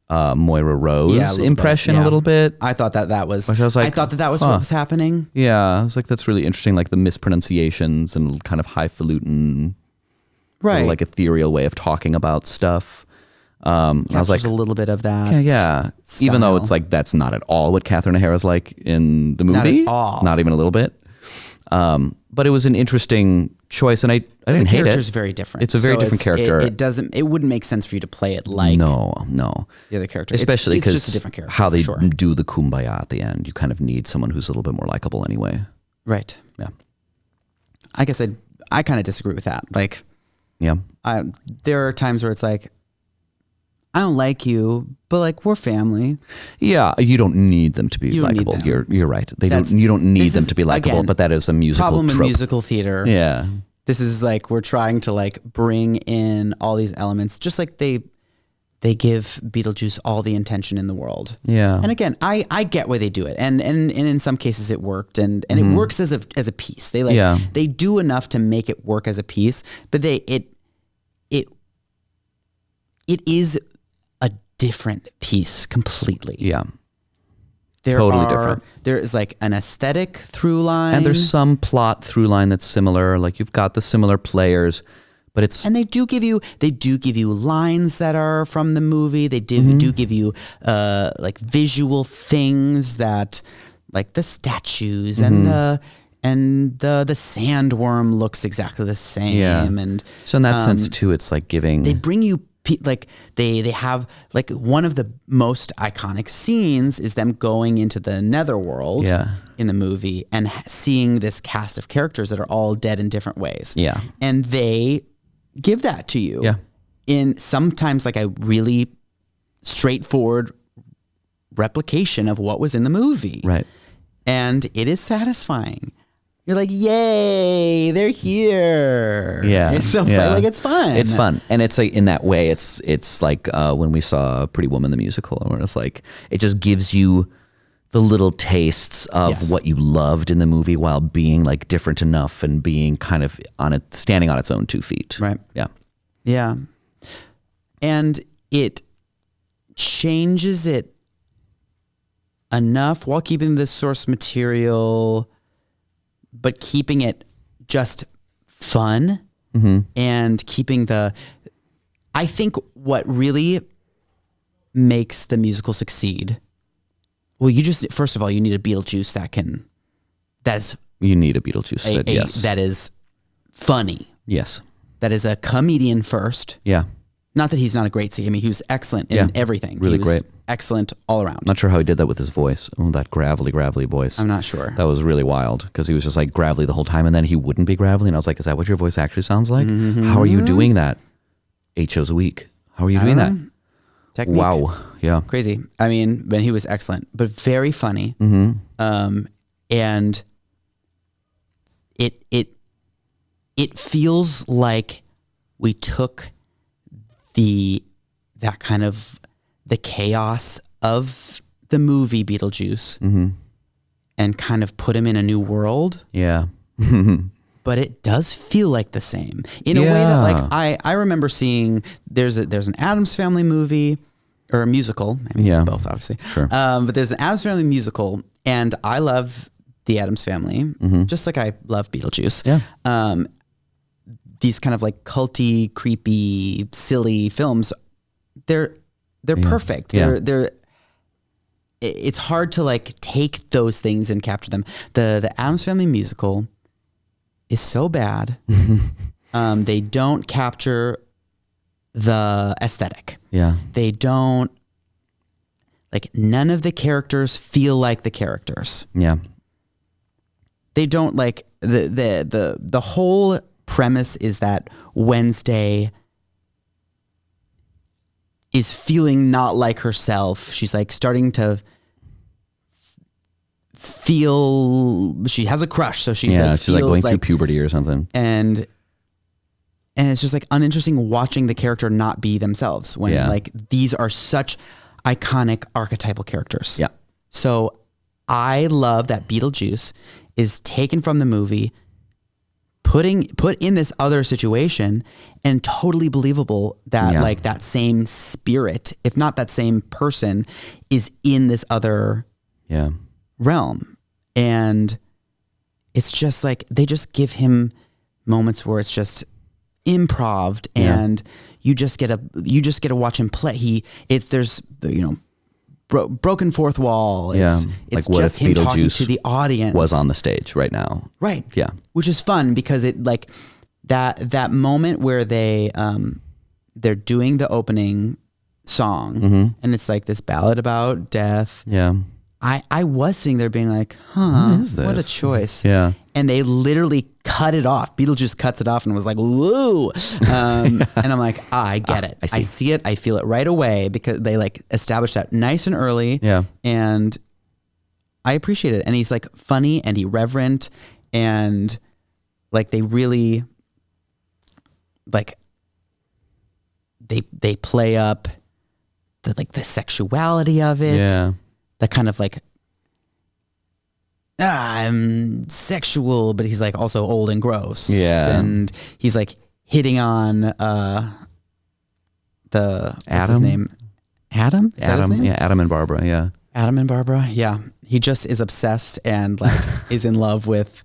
Moira Rose impression a little bit. I thought that was. I was like, I thought that was what was happening. Yeah, I was like, that's really interesting. Like the mispronunciations and kind of highfalutin, right? Like ethereal way of talking about stuff. I was like, a little bit of that. Yeah. Style. Even though it's like that's not at all what Catherine O'Hara's like in the movie. Not at all. Not even a little bit. But it was an interesting choice, and I didn't hate it. The character's very different. It's a very different character. It wouldn't make sense for you to play it like no the other character. Especially because just a different character. How they do the kumbaya at the end, you kind of need someone who's a little bit more likable anyway. Right. Yeah. I guess I kind of disagree with that. Like, yeah, there are times where it's like, I don't like you, but like we're family. Yeah, you don't need them to be likable. You're right. You don't need them to be likable, but that is a musical problem trope. in musical theater. Yeah. This is like we're trying to like bring in all these elements, just like they give Beetlejuice all the intention in the world. Yeah. And again, I get why they do it, and in some cases it worked, and it works as a piece. They do enough to make it work as a piece, but it is a different piece completely. Yeah. Different. There is like an aesthetic through line. And there's some plot through line that's similar. Like you've got the similar players, but it's... And they do give you lines that are from the movie. They do give you like visual things that, like the statues and the sandworm looks exactly the same. Yeah. And so in that sense too, it's like giving... They bring you... Like they have like one of the most iconic scenes is them going into the netherworld in the movie and seeing this cast of characters that are all dead in different ways. Yeah. And they give that to you. Yeah. In sometimes like a really straightforward replication of what was in the movie. Right. And it is satisfying. You're like, yay, they're here. Yeah. It's so fun. Like, it's fun. It's fun. And it's like, in that way, it's like when we saw Pretty Woman, the musical, where it's like, it just gives you the little tastes of what you loved in the movie while being like different enough and being kind of standing on its own 2 feet. Right. Yeah. Yeah. And it changes it enough while keeping the source material, but keeping it just fun and keeping I think what really makes the musical succeed, well, first of all, you need a Beetlejuice you need a Beetlejuice that is funny. Yes. That is a comedian first. Yeah. Not that he's not a great singer. I mean, he was excellent in everything. Really great. Excellent all around. Not sure how he did that with his voice. Oh, that gravelly voice. I'm not sure. That was really wild because he was just like gravelly the whole time, and then he wouldn't be gravelly, and I was like, is that what your voice actually sounds like? How are you doing that? 8 shows a week. How are you doing that? Technique. Wow. Yeah. Crazy. I mean, but he was excellent, but very funny. And it feels like we took that kind of the chaos of the movie Beetlejuice and kind of put him in a new world. Yeah. But it does feel like the same in a way that like I remember seeing there's an Addams Family movie or a musical. I mean, both obviously. Sure. But there's an Addams Family musical, and I love the Addams Family just like I love Beetlejuice. Yeah. These kind of like culty, creepy, silly films, they're perfect. They're it's hard to like take those things and capture them. The Addams Family musical is so bad. They don't capture the aesthetic. Yeah. They don't, like, none of the characters feel like the characters. Yeah. They don't like the whole premise is that Wednesday is feeling not like herself. She's like starting to feel she has a crush, so she's like going through puberty or something. And it's just like uninteresting watching the character not be themselves when like these are such iconic archetypal characters. Yeah. So I love that Beetlejuice is taken from the movie, put in this other situation, and totally believable that like that same spirit, if not that same person, is in this other realm. And it's just like, they just give him moments where it's just improv'd, and you just get to watch him play. There's broken fourth wall. It's like what just if him talking Beetlejuice to the audience was on the stage right now. Right. Yeah. Which is fun because it like that moment where they're doing the opening song, and it's like this ballad about death. Yeah. I was sitting there being like, what a choice. Yeah. And they literally cut it off. Beetlejuice cuts it off and was like, woo. And I'm like, I get it. I see it. I feel it right away because they like established that nice and early. Yeah. And I appreciate it. And he's like funny and irreverent, and like they really like they play up the sexuality of it. Yeah. The kind of like, I'm sexual, but he's like also old and gross. Yeah. And he's like hitting on what's his name? Adam? Is that his name? Yeah, Adam and Barbara, yeah. Adam and Barbara, yeah. He just is obsessed and like is in love with,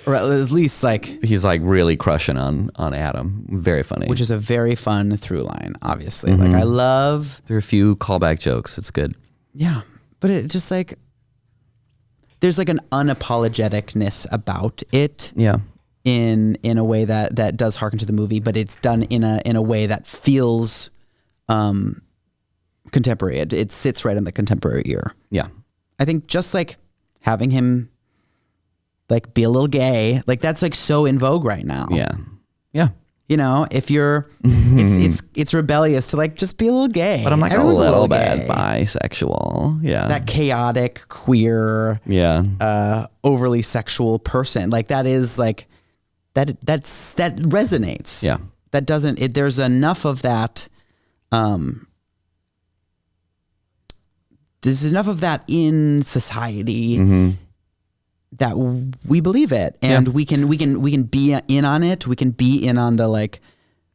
or at least like... He's like really crushing on Adam. Very funny. Which is a very fun through line, obviously. Like I love... There are a few callback jokes. It's good. Yeah. But it just like, there's like an unapologeticness about it. Yeah. In a way that does harken to the movie, but it's done in a way that feels contemporary. It sits right in the contemporary ear. Yeah. I think just like having him like be a little gay, like that's like so in vogue right now. Yeah. Yeah. You know, if you're, it's rebellious to like just be a little gay. But I'm like everyone's a little bit bisexual. Yeah. That chaotic, queer, overly sexual person. Like that is like, that resonates. Yeah. That doesn't, there's enough of that. There's enough of that in society that we believe it, and we can be in on it. We can be in on the like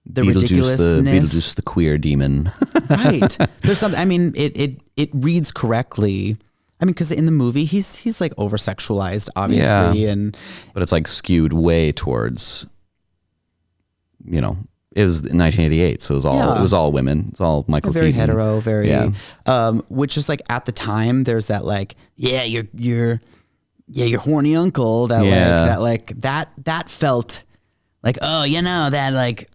the ridiculousness. Beetlejuice the queer demon. Right. There's something. I mean, it reads correctly. I mean, because in the movie he's like over sexualized, obviously, but it's like skewed way towards, it was 1988, so it was all women. It's all Michael very Keaton. Hetero, very which is like at the time there's that like your horny uncle that felt like, oh, that like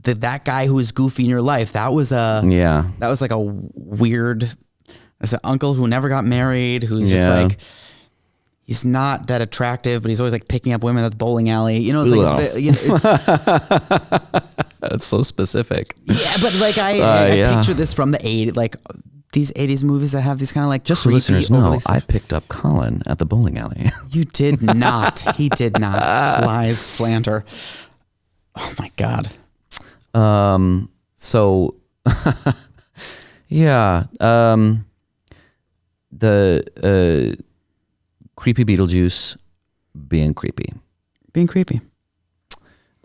that guy who was goofy in your life, that was like a weird, as an uncle who never got married, who's just like, he's not that attractive, but he's always like picking up women at the bowling alley. It's like, that's so specific. Yeah, but like I picture this from the 80s, like these 80s movies that have these kind of like just so listeners know, I picked up Colin at the bowling alley. You did not. He did not. Lies, slander. Oh my God. So yeah. The creepy Beetlejuice being creepy.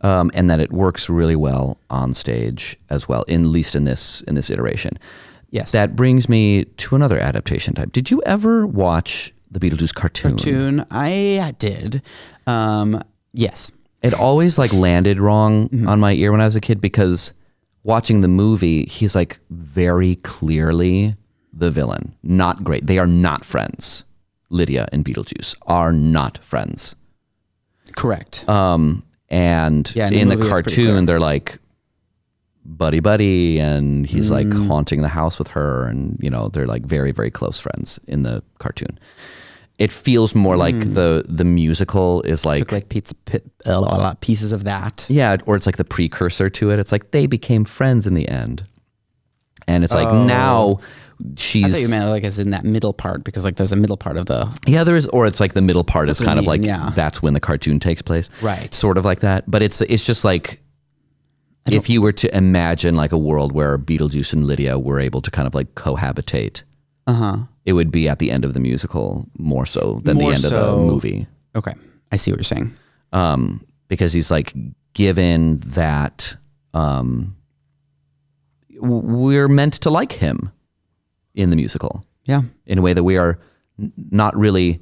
And that it works really well on stage as well, at least in this iteration. Yes. That brings me to another adaptation type. Did you ever watch the Beetlejuice cartoon? I did. Yes. It always like landed wrong on my ear when I was a kid, because watching the movie, he's like very clearly the villain. Not great. They are not friends. Lydia and Beetlejuice are not friends. Correct. And in the cartoon, they're like buddy, and he's like haunting the house with her, and they're like very, very close friends in the cartoon. It feels more like the musical is like... Took like pieces of that. Yeah, or it's like the precursor to it. It's like they became friends in the end. And it's like now she's... I thought you meant like as in that middle part, because like there's a middle part of the... Yeah, there is, or it's like the middle part is kind of like, that's when the cartoon takes place. Right. Sort of like that. But it's just like, if you were to imagine like a world where Beetlejuice and Lydia were able to kind of like cohabitate, it would be at the end of the musical more so than the end of the movie. Okay. I see what you're saying. because he's like given that we're meant to like him in the musical. Yeah. In a way that we are not really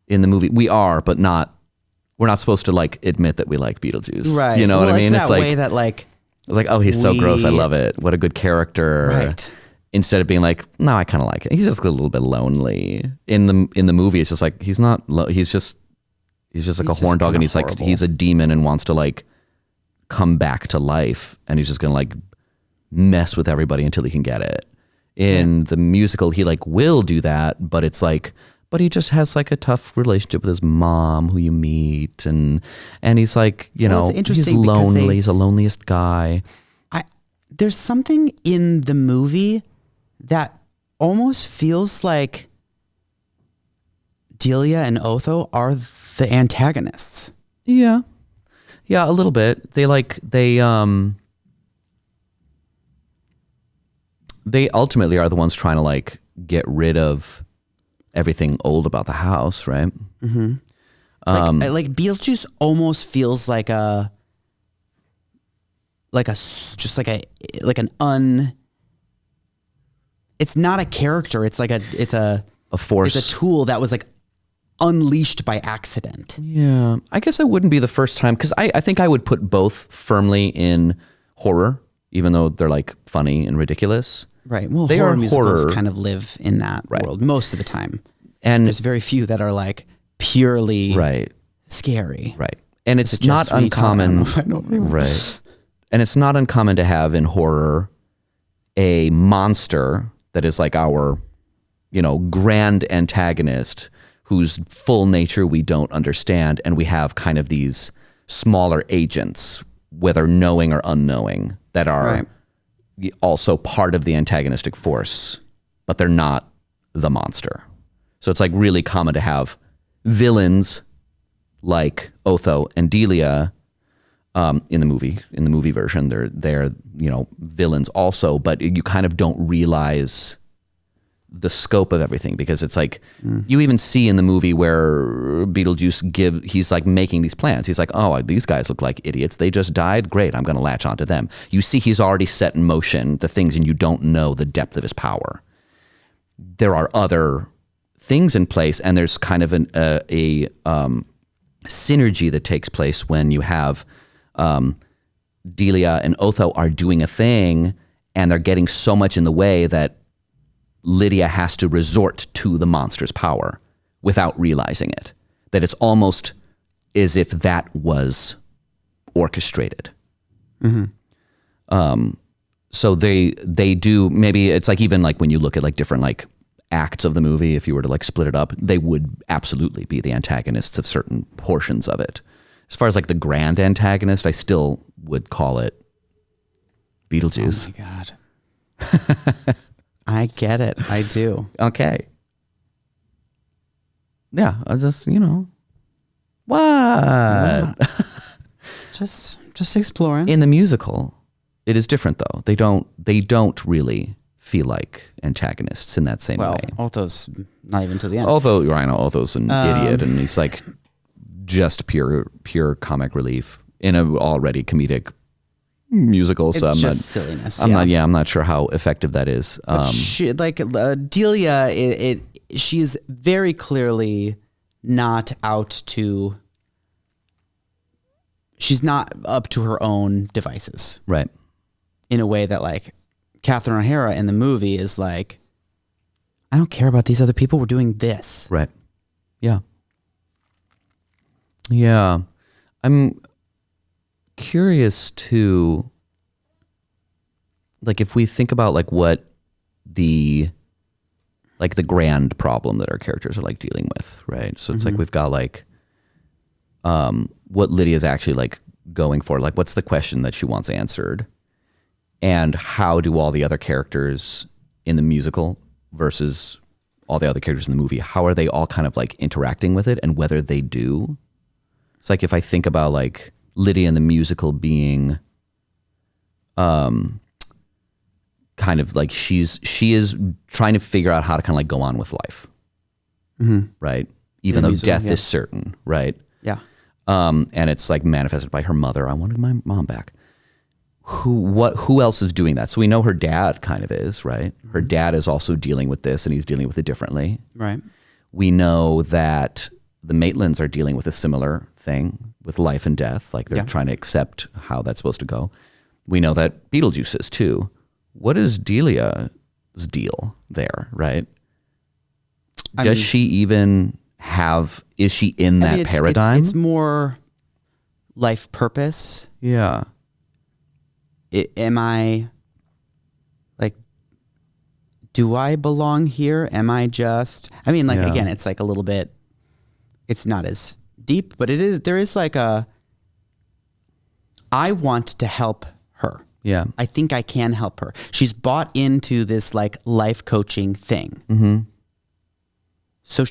in the movie. We are, but we're not supposed to like admit that we like Beetlejuice. Right. You know what I mean? It's that way that like, it's like, oh, he's so gross. I love it. What a good character. Right. Instead of being like, no, I kind of like it. He's just a little bit lonely. In the movie, it's just like, he's not, he's just like a horn dog, and he's horrible. Like, he's a demon and wants to like come back to life, and he's just going to like mess with everybody until he can get it. In the musical, he like will do that, but it's like, but he just has like a tough relationship with his mom who you meet, and he's like, he's lonely. He's the loneliest guy. There's something in the movie that almost feels like Delia and Otho are the antagonists. Yeah, a little bit. They ultimately are the ones trying to like get rid of everything old about the house, right? Mm-hmm. Like Beetlejuice almost feels like an it's not a character. It's like it's a force. It's a tool that was like unleashed by accident. Yeah. I guess it wouldn't be the first time, because I think I would put both firmly in horror, even though they're like funny and ridiculous. Right. Well, horror musicals kind of live in that world most of the time. And there's very few that are like purely scary. Right. And it's not uncommon. Right. And it's not uncommon to have in horror a monster that is like our, grand antagonist whose full nature we don't understand. And we have kind of these smaller agents, whether knowing or unknowing, that are also part of the antagonistic force, but they're not the monster. So it's like really common to have villains like Otho and Delia in the movie version. They're villains also, but you kind of don't realize the scope of everything, because it's like you even see in the movie where Beetlejuice he's like making these plans. He's like, oh, these guys look like idiots. They just died. Great. I'm going to latch onto them. You see, he's already set in motion the things, and you don't know the depth of his power. There are other things in place, and there's kind of a synergy that takes place when you have Delia and Otho are doing a thing, and they're getting so much in the way that Lydia has to resort to the monster's power without realizing it. That it's almost as if that was orchestrated. Mm-hmm. So they do, maybe it's like, even like when you look at like different like acts of the movie, if you were to like split it up, they would absolutely be the antagonists of certain portions of it. As far as like the grand antagonist, I still would call it Beetlejuice. Oh my God. I get it. I do. Okay. Yeah, I just, what? Just exploring. In the musical, it is different though. They don't really feel like antagonists in that same way. Otho's not even to the end. Otho's an idiot, and he's like just pure comic relief in an already comedic musical. So it's just silliness. I'm not sure how effective that is. Delia, she's very clearly not out to. She's not up to her own devices, right? In a way that like Catherine O'Hara in the movie is like, I don't care about these other people. We're doing this, right? Yeah. I'm curious to, like, if we think about like what the grand problem that our characters are like dealing with, right? So it's like we've got like what Lydia's actually like going for, like what's the question that she wants answered, and how do all the other characters in the musical versus all the other characters in the movie, how are they all kind of like interacting with it, and whether they do. It's like if I think about like Lydia in the musical being kind of like she is trying to figure out how to kind of like go on with life, right? Even though death is certain, right? Yeah. And it's like manifested by her mother. I wanted my mom back. Who else is doing that? So we know her dad kind of is, right? Her dad is also dealing with this, and he's dealing with it differently. Right. We know that the Maitlands are dealing with a similar thing with life and death. Like they're trying to accept how that's supposed to go. We know that Beetlejuice is too. What is Delia's deal there, right? Does she even is she in that paradigm? It's more life purpose. Yeah. Am I, like, do I belong here? Am I just, again, it's like a little bit, it's not as deep, but there is like I want to help her. Yeah. I think I can help her. She's bought into this like life coaching thing. Mm-hmm. So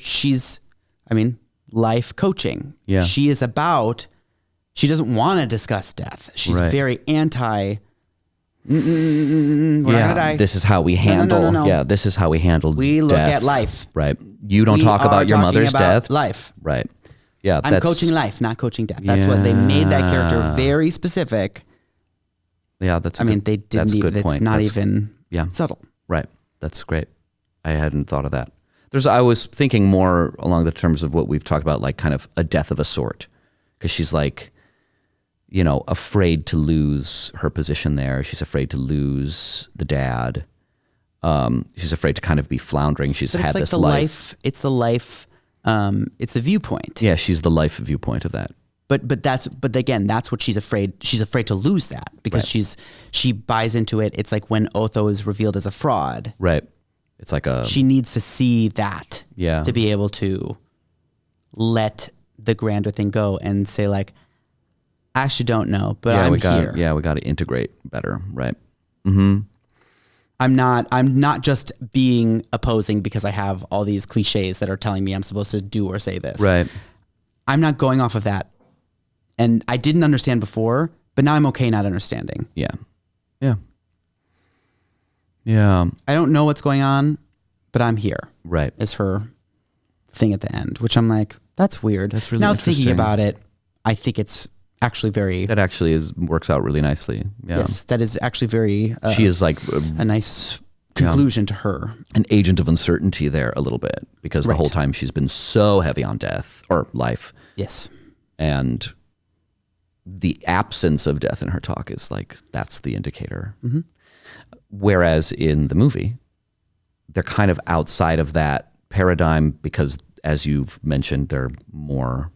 life coaching. Yeah. She doesn't want to discuss death. She's very anti. This is how we handle. No. Yeah, this is how we handle. We look at life. Right. You don't talk about your mother's death. Life. Right. Yeah. I'm coaching life, not coaching death. That's what they made that character very specific. Yeah, they didn't. That's a good point. It's not even subtle. Right. That's great. I hadn't thought of that. I was thinking more along the terms of what we've talked about, like kind of a death of a sort, because she's like, afraid to lose her position there. She's afraid to lose the dad. She's afraid to kind of be floundering. She's had this life. It's the life. It's the viewpoint. Yeah, she's the life viewpoint of that. But again, that's what she's afraid. She's afraid to lose that because she buys into it. It's like when Otho is revealed as a fraud. Right. It's like she needs to see that to be able to let the grander thing go and say like, I actually don't know, but I'm here. Yeah, we got to integrate better, right? Mm-hmm. I'm not just being opposing because I have all these cliches that are telling me I'm supposed to do or say this. Right. I'm not going off of that. And I didn't understand before, but now I'm okay not understanding. Yeah. Yeah. Yeah. I don't know what's going on, but I'm here. Right. Is her thing at the end, which I'm like, that's weird. That's really now interesting. Thinking about it, I think it's actually works out really nicely. Yeah. Yes, that is actually very. She is like a nice conclusion to her. An agent of uncertainty there a little bit because the whole time she's been so heavy on death or life. Yes. And the absence of death in her talk is like, that's the indicator. Mm-hmm. Whereas in the movie, they're kind of outside of that paradigm because, as you've mentioned, they're more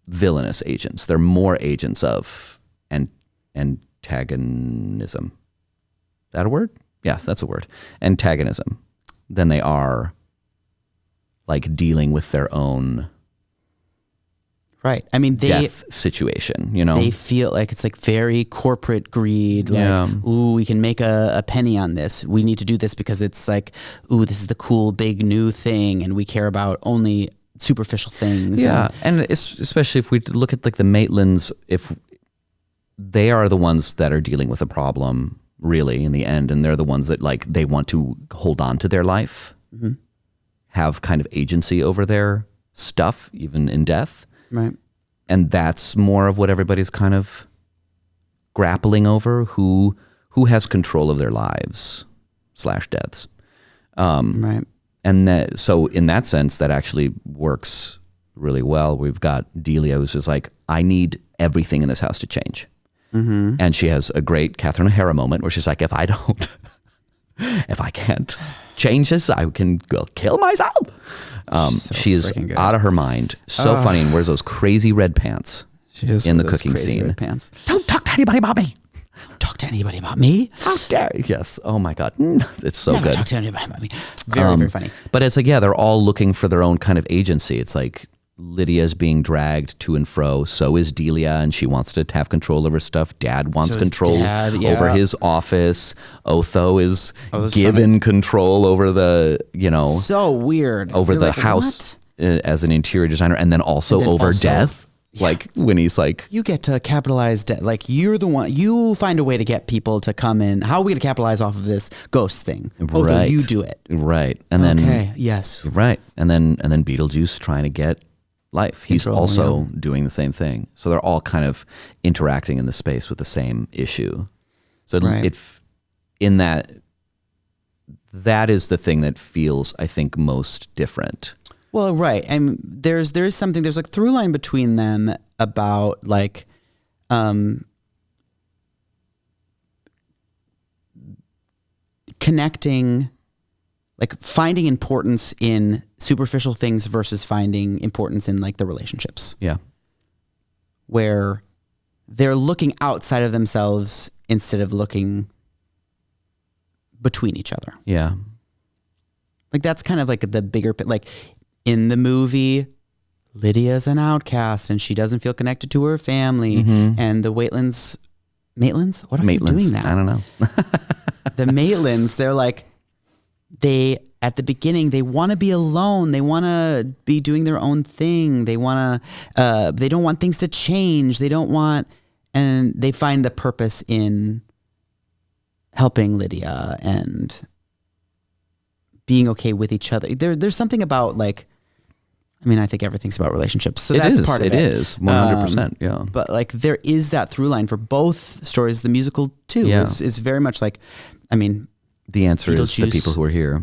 villainous agents. They're more agents of antagonism. Is that a word? Yes, that's a word. Antagonism. Than they are like dealing with their own death situation, They feel like it's like very corporate greed. Like, ooh, we can make a penny on this. We need to do this because it's like, ooh, this is the cool big new thing, and we care about only superficial things. Yeah, and especially if we look at like the Maitlands, if they are the ones that are dealing with a problem, really, in the end, and they're the ones that like they want to hold on to their life, have kind of agency over their stuff, even in death. Right. And that's more of what everybody's kind of grappling over, who has control of their lives / deaths. Right. And so in that sense, that actually works really well. We've got Delia, who's just like, I need everything in this house to change. Mm-hmm. And she has a great Catherine O'Hara moment where she's like, if I can't change this, I can go kill myself. She is out of her mind. So funny, and wears those crazy red pants in the cooking scene. Red pants. Don't talk to anybody about me. Don't talk to anybody about me. How dare you? Yes. Oh my God. It's so Never good. Talk to anybody about me. Very, very funny. But it's like, they're all looking for their own kind of agency. It's like Lydia's being dragged to and fro. So is Delia, and she wants to have control over stuff. Dad wants control over his office. Otho is given control over the, so weird. Over the house as an interior designer, and then also over death. Yeah. Like when he's like, you get to capitalize death. Like you're the one, you find a way to get people to come in. How are we going to capitalize off of this ghost thing? Although you do it. Right. And then, yes. Right. And then Beetlejuice trying to get life. He's also doing the same thing. So they're all kind of interacting in the space with the same issue. So in that is the thing that feels, I think, most different. Well, right. And there's something, there's a through line between them about like, connecting, like finding importance in superficial things versus finding importance in like the relationships. Yeah. Where they're looking outside of themselves instead of looking between each other. Yeah. Like that's kind of like the bigger, like in the movie, Lydia's an outcast and she doesn't feel connected to her family. And the Maitlands? What are you doing that? I don't know. The Maitlands, they're like, at the beginning, they want to be alone. They want to be doing their own thing. They want to, they don't want things to change. And they find the purpose in helping Lydia and being okay with each other. There's something about like, I mean, I think everything's about relationships. So that's part of it. It is 100%. Yeah. But like there is that through line for both stories. The musical too. Yeah. It's very much like, I mean, the answer is the people who are here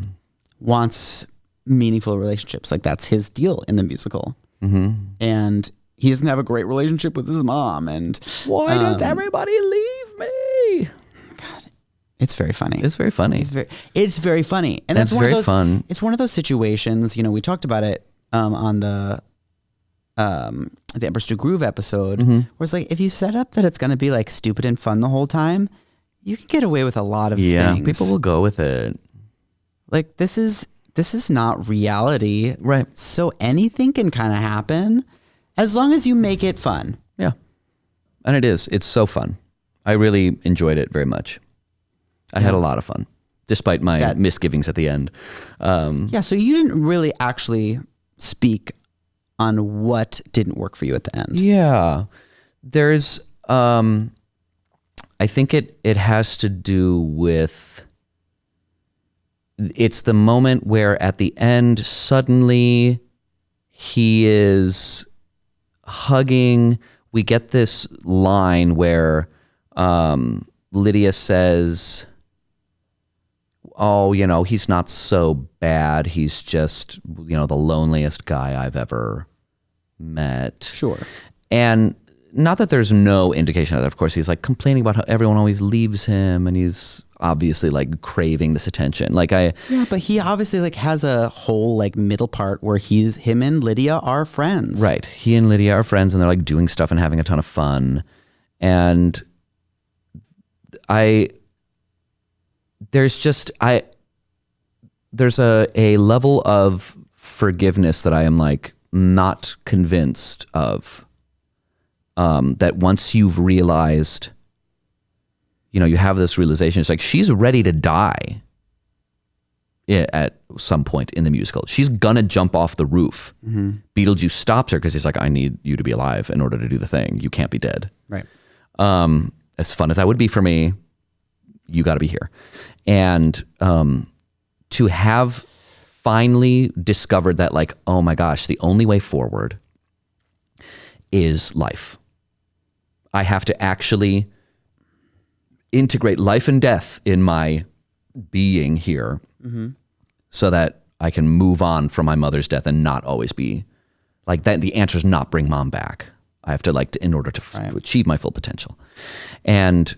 wants meaningful relationships. Like that's his deal in the musical. And he doesn't have a great relationship with his mom. And why does everybody leave me? God, it's very funny. It's very funny. It's very funny. And that's one of those fun. It's one of those situations, you know, we talked about it on the Empress to Groove episode, where it's like, if you set up that it's going to be like stupid and fun the whole time, you can get away with a lot of things. Yeah, people will go with it. Like this is not reality. Right. So anything can kind of happen as long as you make it fun. Yeah. And it's so fun. I really enjoyed it very much. I had a lot of fun, despite my misgivings at the end. Yeah, so you didn't really actually speak on what didn't work for you at the end. Yeah. There's, I think it has to do with, it's the moment where at the end, suddenly he is hugging. We get this line where Lydia says, oh, you know, he's not so bad. He's just, you know, the loneliest guy I've ever met. Sure. And not that there's no indication of that. Of course, he's like complaining about how everyone always leaves him and he's obviously like craving this attention. Yeah, but he obviously like has a whole like middle part where him and Lydia are friends. Right. He and Lydia are friends and they're like doing stuff and having a ton of fun. And there's a level of forgiveness that I am like not convinced of. That once you've realized, you know, you have this realization, it's like she's ready to die at some point in the musical. She's gonna jump off the roof. Beetlejuice stops her because he's like, I need you to be alive in order to do the thing. You can't be dead. Right. As fun as that would be for me, you got to be here. And to have finally discovered that, like, oh my gosh, the only way forward is life. I have to actually integrate life and death in my being here so that I can move on from my mother's death and not always be like that. The answer is not bring mom back. I have to in order to achieve my full potential. And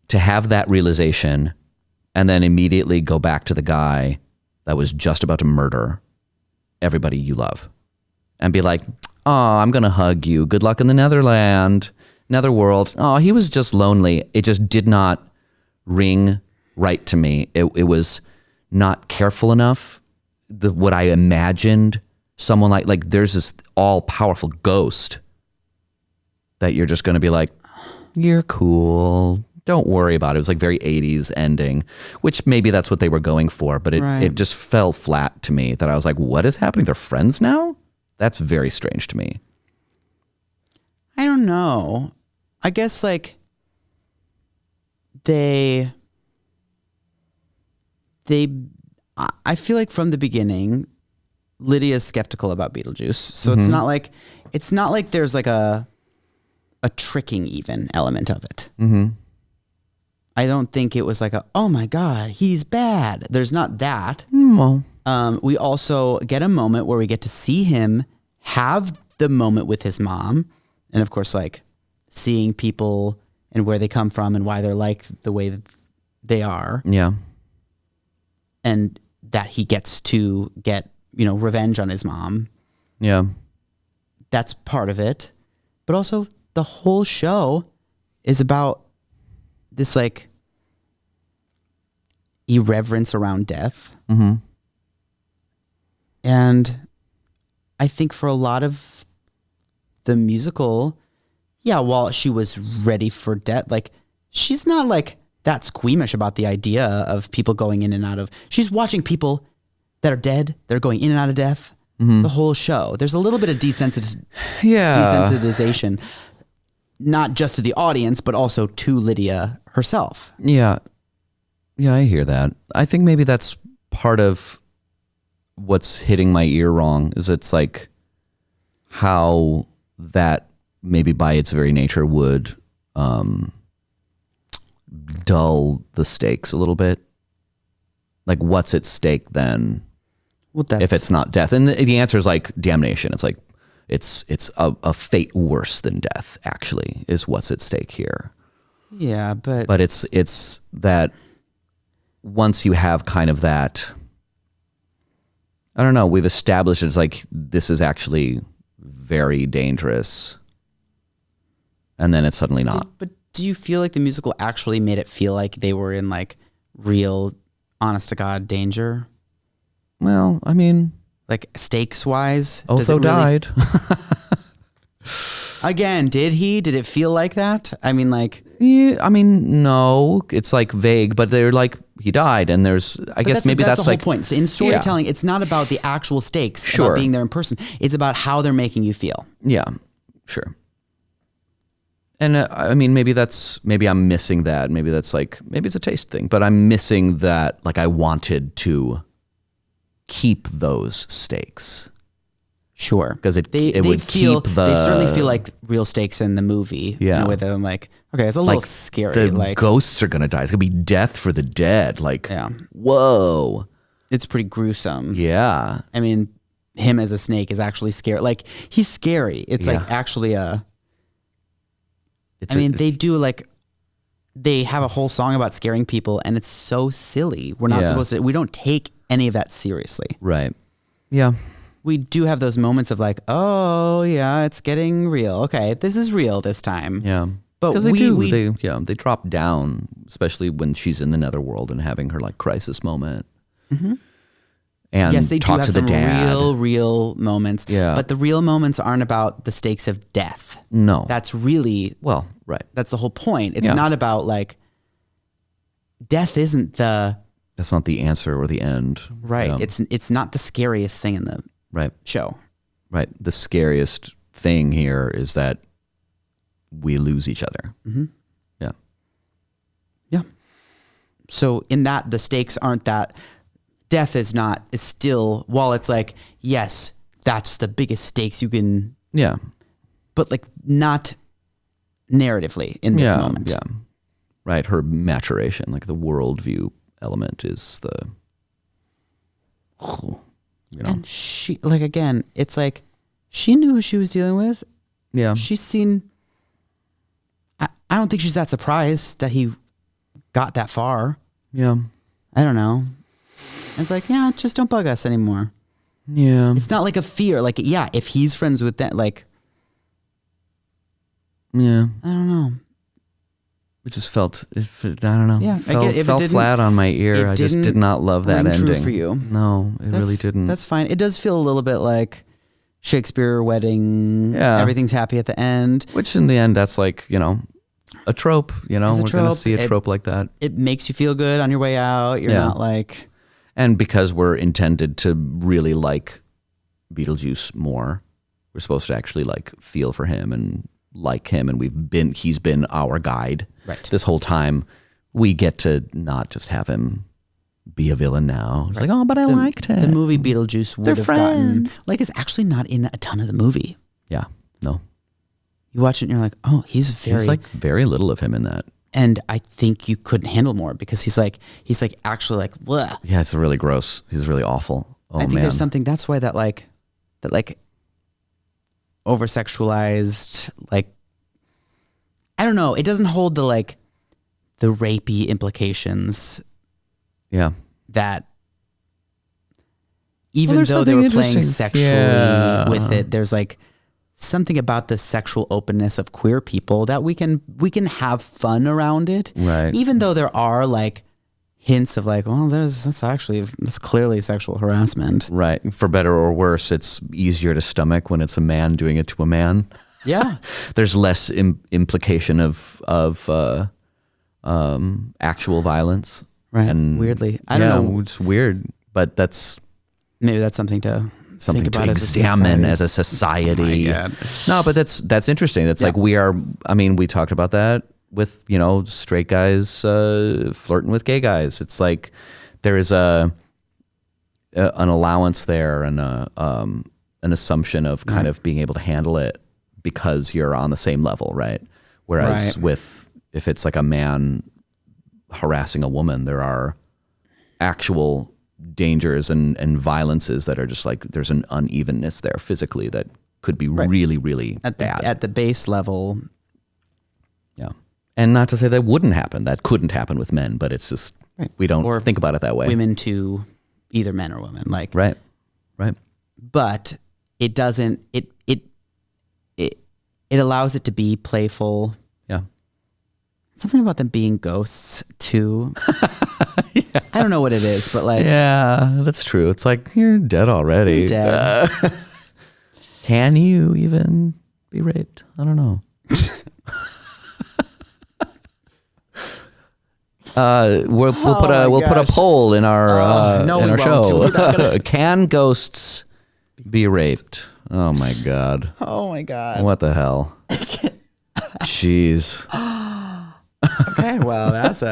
to have that realization and then immediately go back to the guy that was just about to murder everybody you love and be like, oh, I'm going to hug you. Good luck in the netherworld. Oh, he was just lonely. It just did not ring right to me. It was not careful enough. What I imagined someone like there's this all powerful ghost that you're just going to be like, you're cool. Don't worry about it. It was like very 80s ending, which maybe that's what they were going for, but it just fell flat to me that I was like, what is happening? They're friends now? That's very strange to me. I don't know. I guess like I feel like from the beginning, Lydia is skeptical about Beetlejuice. So it's not like there's like a tricking even element of it. Mm-hmm. I don't think it was like oh my God, he's bad. There's not that. Well, we also get a moment where we get to see him have the moment with his mom. And of course, like seeing people and where they come from and why they're like the way that they are. Yeah. And that he gets to get, revenge on his mom. Yeah. That's part of it. But also the whole show is about this like irreverence around death. Mm-hmm. And I think for a lot of the musical, while she was ready for death, like she's not like that squeamish about the idea of people going in and out of, she's watching people that are dead, that are going in and out of death. Mm-hmm. The whole show. There's a little bit of desensitization, not just to the audience, but also to Lydia herself. Yeah. Yeah, I hear that. I think maybe that's part of what's hitting my ear wrong, is it's like how that maybe by its very nature would dull the stakes a little bit. Like what's at stake then? Well, if it's not death? And the answer is like damnation. It's like it's a fate worse than death, actually, is what's at stake here. Yeah, but it's that once you have kind of that, I don't know, we've established it's like this is actually very dangerous, and then it's suddenly not. But do you feel like the musical actually made it feel like they were in like real, honest to God danger? Well, I mean, like stakes wise, Otho died. Again, did it feel like that? I mean, like, yeah, I mean, no, it's like vague, but they're like, he died, and there's, I guess that's the whole like point. So in storytelling, it's not about the actual stakes, about being there in person. It's about how they're making you feel. Yeah, sure. And I mean, maybe I'm missing that. Maybe that's like, maybe it's a taste thing, but I'm missing that. Like I wanted to keep those stakes. Sure. Because they certainly feel like real stakes in the movie. Yeah. In a way that I'm like, okay, it's a little scary. The ghosts are going to die. It's going to be death for the dead. Like, whoa. It's pretty gruesome. Yeah. I mean, him as a snake is actually scary. Like, he's scary. It's like actually they have a whole song about scaring people, and it's so silly. We're not supposed to, we don't take any of that seriously. Right. Yeah. We do have those moments of like, oh yeah, it's getting real. Okay, this is real this time. Yeah. But they drop down, especially when she's in the netherworld and having her like crisis moment. Mm-hmm. And yes, they do have some dad. real moments. Yeah. But the real moments aren't about the stakes of death. No. That's really, right. That's the whole point. It's not about like, death isn't that's not the answer or the end. Right. Yeah. It's not the scariest thing in the show. Right. The scariest thing here is that we lose each other. Mm-hmm. Yeah. Yeah. So in that, the stakes aren't that. Death is still, while it's like, yes, that's the biggest stakes you can. Yeah. But like not narratively in this moment. Yeah. Right. Her maturation, like the worldview element is the. And she, like, again, it's like she knew who she was dealing with. Yeah. She's seen. I don't think she's that surprised that he got that far. Yeah. I don't know. It's like, yeah, just don't bug us anymore. Yeah. It's not like a fear. Like, yeah, if he's friends with that, like. Yeah. I don't know. It just felt, I don't know. Yeah. It felt flat on my ear. I just did not love that ending. True for you. No, really didn't. That's fine. It does feel a little bit like Shakespeare wedding. Yeah. Everything's happy at the end. Which in the end, that's like, a trope, We're going to see a trope like that. It makes you feel good on your way out. You're not like. And because we're intended to really like Beetlejuice more, we're supposed to actually like feel for him and like him, and he's been our guide right this whole time. We get to not just have him be a villain now. It's like, oh, but I liked it. The movie Beetlejuice would have gotten, like, it's actually not in a ton of the movie. Yeah, no. You watch it and you're like, oh, he's like very little of him in that. And I think you couldn't handle more because he's like actually like, bleh. Yeah, it's really gross. He's really awful. Oh, I think there's something, that's why that over sexualized, like, I don't know. It doesn't hold the rapey implications. Yeah. That even though they were playing sexually with it, there's like something about the sexual openness of queer people that we can have fun around it. Right. Even though there are like hints of like, well, that's clearly sexual harassment. Right. For better or worse, it's easier to stomach when it's a man doing it to a man. Yeah. There's less implication of actual violence. Right. And weirdly. I don't know. It's weird, but maybe that's something to think about examine as a society. Oh my God. No, but that's interesting. That's like we talked about that with, straight guys flirting with gay guys. It's like there is an allowance there and an assumption of kind of being able to handle it because you're on the same level, right? Whereas if it's like a man harassing a woman, there are actual dangers and violences that are just like, there's an unevenness there physically that could be really, really bad. At the base level. Yeah. And not to say that wouldn't happen. That couldn't happen with men, but it's just, we don't think about it that way. Women to either men or women. Like, right. But it doesn't, it allows it to be playful. Yeah. Something about them being ghosts too. Yeah. I don't know what it is, but like, yeah, that's true. It's like, you're dead already. You're dead. Can you even be raped? I don't know. We'll put a poll in our show. Can ghosts be raped? Oh my God. Oh my God. What the hell? Jeez. Okay, well, that's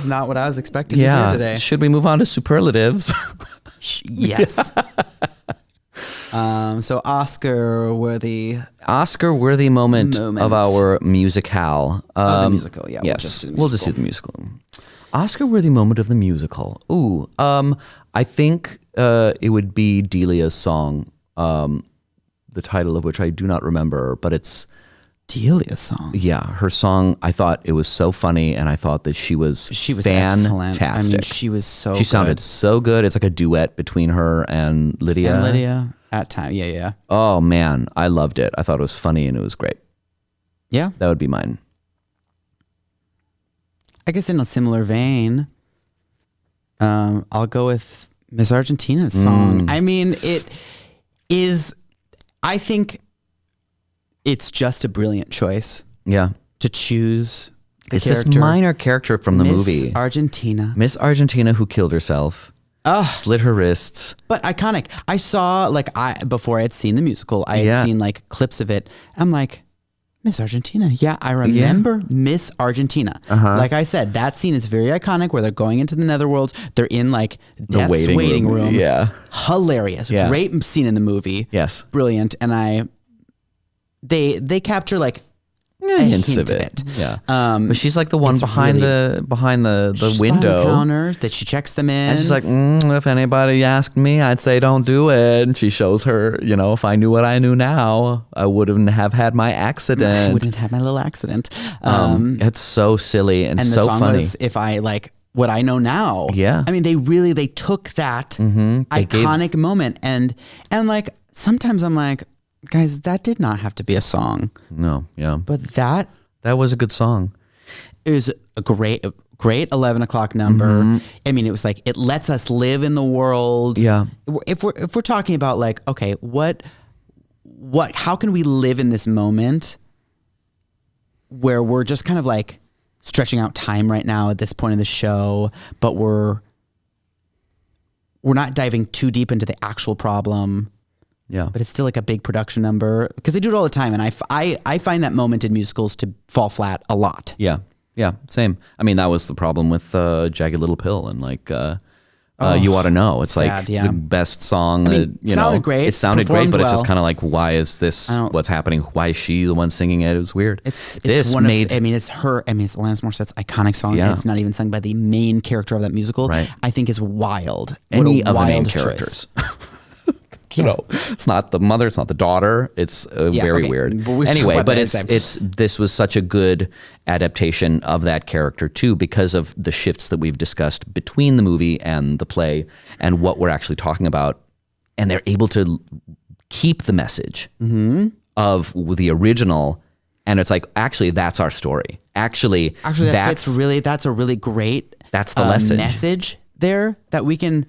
not what I was expecting to hear today. Should we move on to superlatives? Yes. So Oscar-worthy moment of our musicale. The musical, yeah. Yes, we'll just do the musical. Oscar-worthy moment of the musical. Ooh, I think it would be Delia's song, the title of which I do not remember, but it's Delia's song. Yeah, her song. I thought it was so funny, and I thought that she was fantastic. Excellent. I mean, she was so. She sounded so good. It's like a duet between her and Lydia. At time, yeah. Oh man, I loved it. I thought it was funny and it was great. Yeah, that would be mine. I guess in a similar vein, I'll go with Miss Argentina's song. I mean, it is. I think it's just a brilliant choice. Yeah, to choose. It's this minor character from the movie, Miss Argentina, who killed herself. Slit her wrists. But iconic. I saw, before I had seen the musical, I had seen clips of it. I'm like, Miss Argentina. Yeah, I remember Miss Argentina. Like I said, that scene is very iconic where they're going into the netherworld. They're in Death's waiting room. Yeah. Hilarious. Yeah. Great scene in the movie. Yes. Brilliant. And they capture hints of it. Yeah. But she's like the one behind the window. The counter that she checks them in. And she's like, if anybody asked me, I'd say don't do it. And she shows her, if I knew what I knew now, I wouldn't have had my accident. I wouldn't have my little accident. It's so silly and so funny. And the song was, if I what I know now. Yeah. I mean, they took that iconic moment and sometimes I'm like, guys, that did not have to be a song. No, yeah. But that was a good song. Is a great 11 o'clock number. I mean, it was it lets us live in the world. Yeah. If we're talking about okay, how can we live in this moment where we're just kind of stretching out time right now at this point in the show, but we're not diving too deep into the actual problem. Yeah. But it's still a big production number because they do it all the time. And I find that moment in musicals to fall flat a lot. Yeah. Yeah. Same. I mean, that was the problem with Jagged Little Pill and You Ought to Know. It's sad, like the best song. Sounded great. It sounded great, but it's just well. kind of like, why is this what's happening? Why is she the one singing it? It was weird. It's one of, it's her. It's Alanis Morissette's iconic song. And it's not even sung by the main character of that musical. Right. I think is wild. Any of the main characters. It's not the mother, it's not the daughter. It's very weird. Anyway, but this was such a good adaptation of that character too, because of the shifts that we've discussed between the movie and the play and what we're actually talking about. And they're able to keep the message of the original. And it's like, actually, that's our story. Actually, that's a really great that's the message there that we can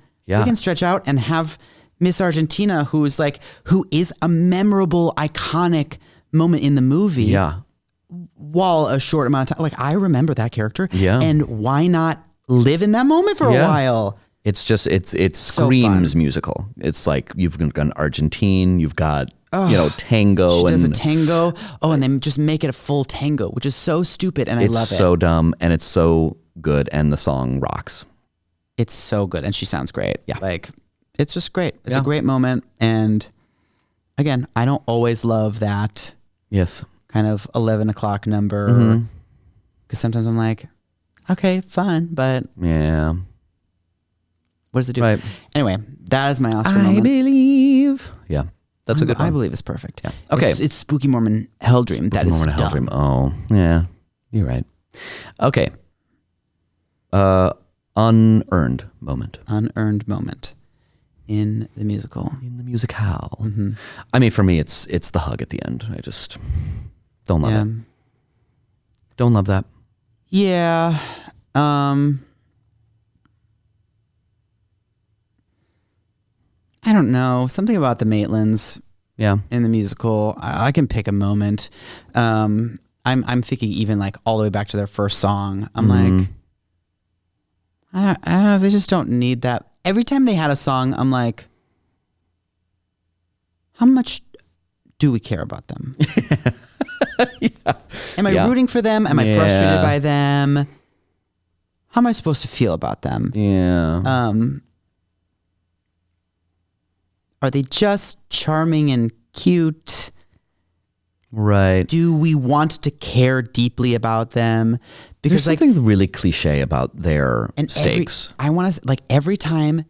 stretch out and have Miss Argentina, who is a memorable, iconic moment in the movie. Yeah. While a short amount of time, I remember that character. Yeah. And why not live in that moment for a while? It's just, it screams musical. It's like, you've got Argentine, you've got, tango. She does a tango. Oh, and they just make it a full tango, which is so stupid. And I love it. It's so dumb and it's so good. And the song rocks. It's so good. And she sounds great. Yeah. It's just great. It's a great moment. And again, I don't always love that kind of 11 o'clock number. Because sometimes I'm like, okay, fine. But yeah, what does it do? Right. Anyway, that is my Oscar moment. I believe. Yeah, that's a good one. I believe it's perfect. Yeah. Okay. It's Spooky Mormon Hell Dream. That is Mormon Hell Dream. Oh, yeah. You're right. Okay. Unearned moment. Unearned moment. In the musical. In the musicale. I mean, for me, it's the hug at the end. I just don't love it. Don't love that. Yeah. I don't know. Something about the Maitlands. Yeah. In the musical, I can pick a moment. I'm thinking even all the way back to their first song. I'm like, I don't know. They just don't need that. Every time they had a song, I'm like, how much do we care about them? Am I rooting for them? Am I frustrated by them? How am I supposed to feel about them? Yeah. Are they just charming and cute? Right. Do we want to care deeply about them? Because there's something really cliche about their stakes. Every time,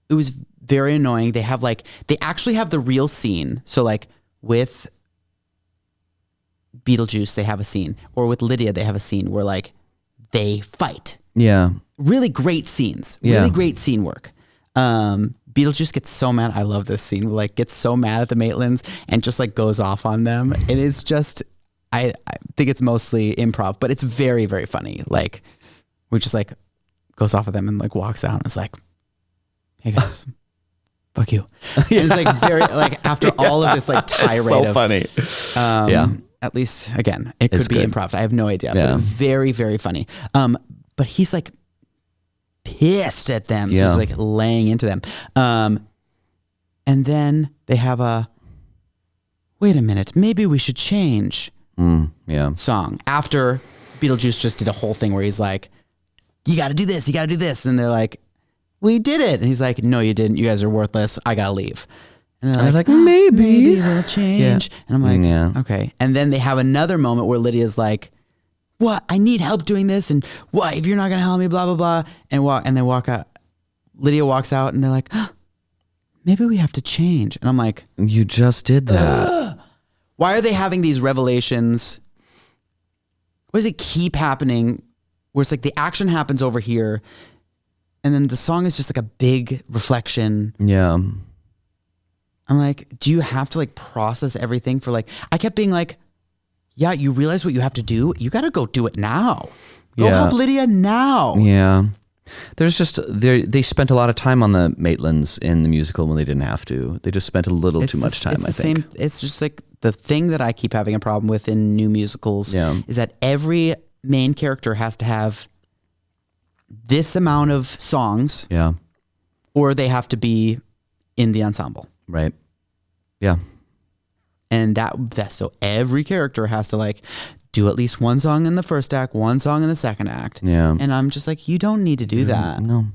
it was very annoying. They have they actually have the real scene. So with Beetlejuice, they have a scene, or with Lydia, they have a scene where they fight. Yeah. Really great scenes. Really great scene work. Beetlejuice gets so mad. I love this scene. Gets so mad at the Maitlands and just goes off on them. And it's just, I think it's mostly improv, but it's very, very funny. We just goes off of them and walks out and is like, hey guys, fuck you. And it's very, after all of this tirade. It's so funny. At least, again, it could be improv. I have no idea. But very, very funny. But he's pissed at them. So he's laying into them. And then they have wait a minute, maybe we should change song. After Beetlejuice just did a whole thing where he's like, you got to do this, you got to do this. And they're like, we did it. And he's like, no, you didn't. You guys are worthless. I got to leave. And they're like, maybe we'll change. Yeah. And I'm like, okay. And then they have another moment where Lydia's like, what? I need help doing this. And what? If you're not going to help me, blah, blah, blah. And they walk out. Lydia walks out and they're like, maybe we have to change. And I'm like, you just did that. Why are they having these revelations? Why does it keep happening? Where it's the action happens over here and then the song is just a big reflection. Yeah. I'm like, do you have to process everything for I kept being like, yeah, you realize what you have to do? You got to go do it now. Go help Lydia now. Yeah. There's just, they spent a lot of time on the Maitlands in the musical when they didn't have to. They just spent a little too much time, I think. It's just the thing that I keep having a problem with in new musicals is that every main character has to have this amount of songs. Yeah. Or they have to be in the ensemble. Right. Yeah. And so every character has to do at least one song in the first act, one song in the second act. Yeah. And I'm just like, you don't need to do that. No.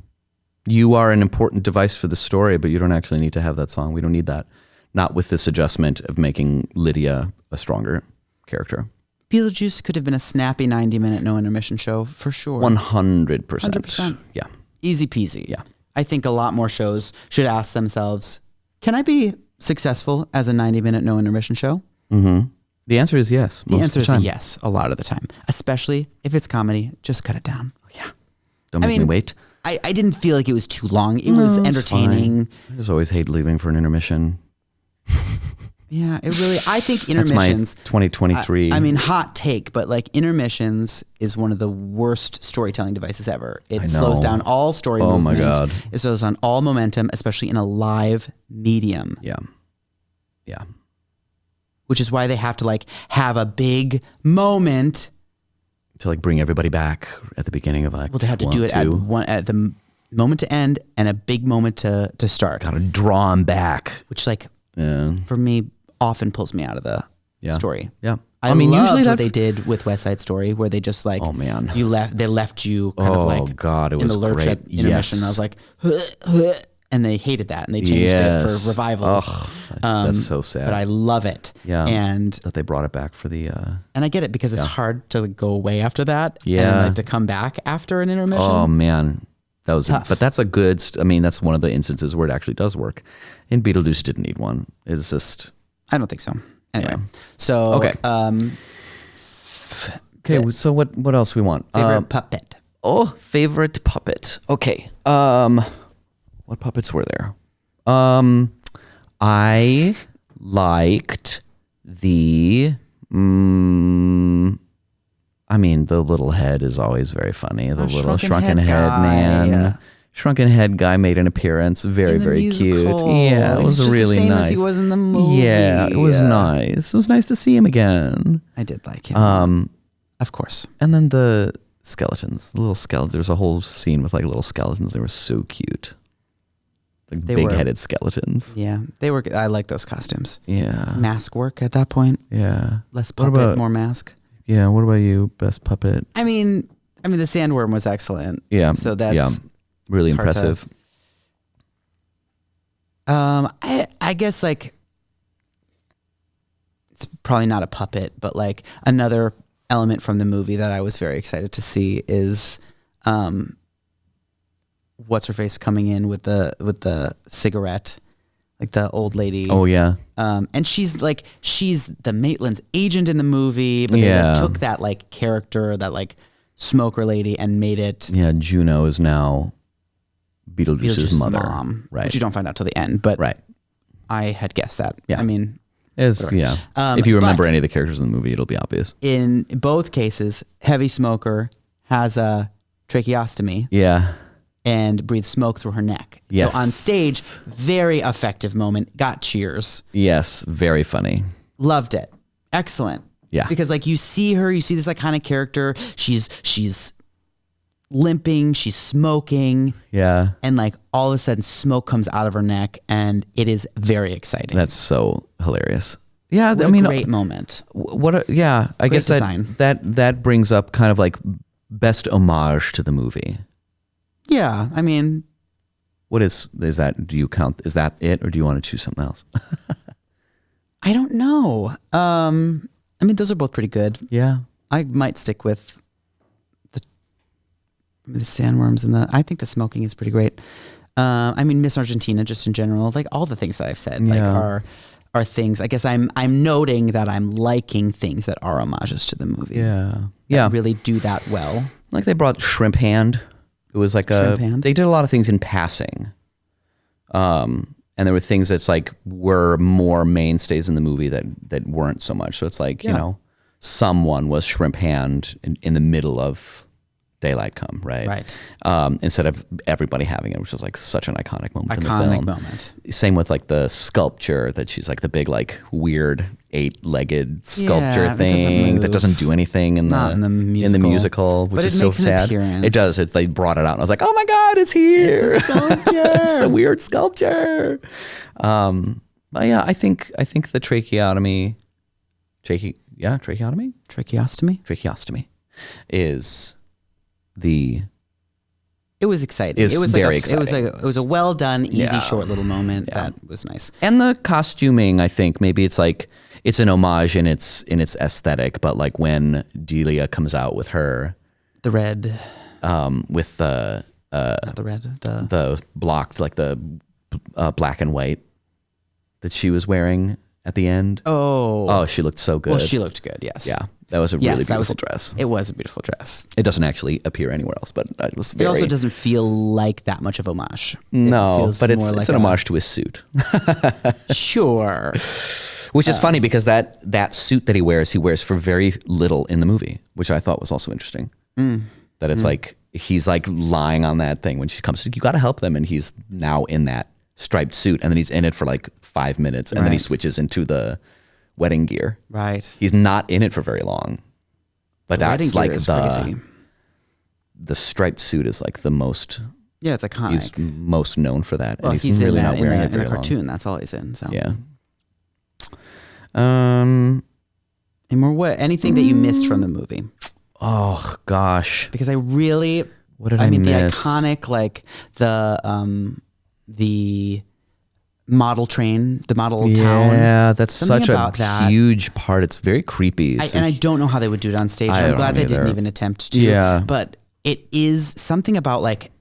You are an important device for the story, but you don't actually need to have that song. We don't need that. Not with this adjustment of making Lydia a stronger character. Beetlejuice could have been a snappy 90-minute no intermission show for sure. 100%. 100%. Yeah. Easy peasy. Yeah. I think a lot more shows should ask themselves, can I be successful as a 90-minute no intermission show? Mm-hmm. The answer is yes. The answer is yes a lot of the time, especially if it's comedy. Just cut it down. Yeah. Don't make me wait. I didn't feel like it was too long. It was entertaining. I just always hate leaving for an intermission. Yeah, it really, I think intermissions. That's my 2023. I mean, hot take, but like intermissions is one of the worst storytelling devices ever. It slows down all story movement. Oh my God. It slows down all momentum, especially in a live medium. Yeah. Yeah. Which is why they have to like have a big moment to like bring everybody back at the beginning of like. Well, they have to do it at the moment to end and a big moment to start. Gotta draw them back. Which like, for me, often pulls me out of the story. Yeah. I mean, usually what they did with West Side Story, where they just like, they left you kind of like, God, it was in the lurch great. at intermission. Yes. And I was like, and they hated that and they changed it for revivals. That's so sad. But I love it. Yeah. And that they brought it back for the. And I get it because it's hard to like, go away after that. Yeah. And then, like to come back after an intermission. Oh man. That was tough. But that's a good, that's one of the instances where it actually does work. And Beetlejuice didn't need one. It's just. I don't think so. Anyway. So. Okay. Okay. So what else we want? Favorite puppet. Oh, favorite puppet. Okay. What puppets were there? I liked the. The little head is always very funny. The little shrunken head man. Yeah. Shrunken head guy made an appearance. Very, very cute. Yeah, it was really the same nice. As he was in the movie. Yeah, it was nice. It was nice to see him again. I did like him. Of course. And then the skeletons, little skeletons. There was a whole scene with like little skeletons. They were so cute. Like big-headed skeletons. Yeah, they were. I like those costumes. Yeah. Mask work at that point. Yeah. Less puppet, more mask. Yeah. What about you? Best puppet? I mean, the sandworm was excellent. Yeah. So that's really impressive. I guess like it's probably not a puppet, but like another element from the movie that I was very excited to see is what's her face coming in with the cigarette, like the old lady. Oh yeah. And she's the Maitland's agent in the movie, but they took that like character, that like smoker lady, and made it. Yeah, Juno is now Beetlejuice's mother, mom, right? Which you don't find out till the end, but right. I had guessed that. Yeah. I mean, if you remember any of the characters in the movie, it'll be obvious. In both cases, heavy smoker has a tracheostomy. Yeah. And breathes smoke through her neck. Yes. So on stage, very effective moment. Got cheers. Yes. Very funny. Loved it. Excellent. Yeah. Because like you see this iconic character. She's limping. She's smoking. Yeah. And like all of a sudden smoke comes out of her neck and it is very exciting. That's so hilarious. Yeah. What a great moment. I guess design. that brings up kind of like best homage to the movie. Yeah, I mean, what is that? Do you count? Is that it, or do you want to choose something else? I don't know. Those are both pretty good. Yeah, I might stick with the sandworms and I think the smoking is pretty great. Miss Argentina, just in general, like all the things that I've said, like are things. I guess I'm noting that I'm liking things that are homages to the movie. Yeah, really do that well. Like they brought Shrimp Hand. It was like they did a lot of things in passing. And there were things that's like were more mainstays in the movie that weren't so much. So it's like, someone was Shrimp Hand in the middle of Daylight Come, right? Right. Instead of everybody having it, which was like such an iconic moment in the film. Iconic moment. Same with like the sculpture that she's like the big like weird 8-legged sculpture thing that doesn't do anything in the musical, which is so sad. It does. They brought it out and I was like, oh my God, it's here. It's a sculpture. It's the weird sculpture. But yeah, I think the tracheotomy is the It was exciting. It was very exciting. It was a well done, easy, short little moment that was nice. And the costuming, I think maybe it's like it's an homage in its aesthetic, but like when Delia comes out with her the red, with the not the red, the blocked like the black and white that she was wearing at the end. Oh, she looked so good. Well, she looked good. Yes. Yeah. That was a really beautiful dress. It was a beautiful dress. It doesn't actually appear anywhere else, but it was very... It also doesn't feel like that much of homage. No, but it's an homage to his suit. Sure. Which is funny because that suit that he wears for very little in the movie, which I thought was also interesting. That it's like, he's like lying on that thing when she comes, you got to help them. And he's now in that striped suit, and then he's in it for like 5 minutes, and then he switches into the wedding gear. Right. He's not in it for very long. But that's like crazy. The striped suit is like the most. Yeah, it's iconic. He's most known for that. Well, and he's really not wearing it very in the cartoon. That's all he's in. So yeah. Any more? Anything that you missed from the movie? Oh gosh. Because I really. What did I miss? The iconic, like the model train, the model town. Yeah, that's such a huge part. It's very creepy. And I don't know how they would do it on stage. I'm glad they didn't even attempt to. Yeah. But it is something about like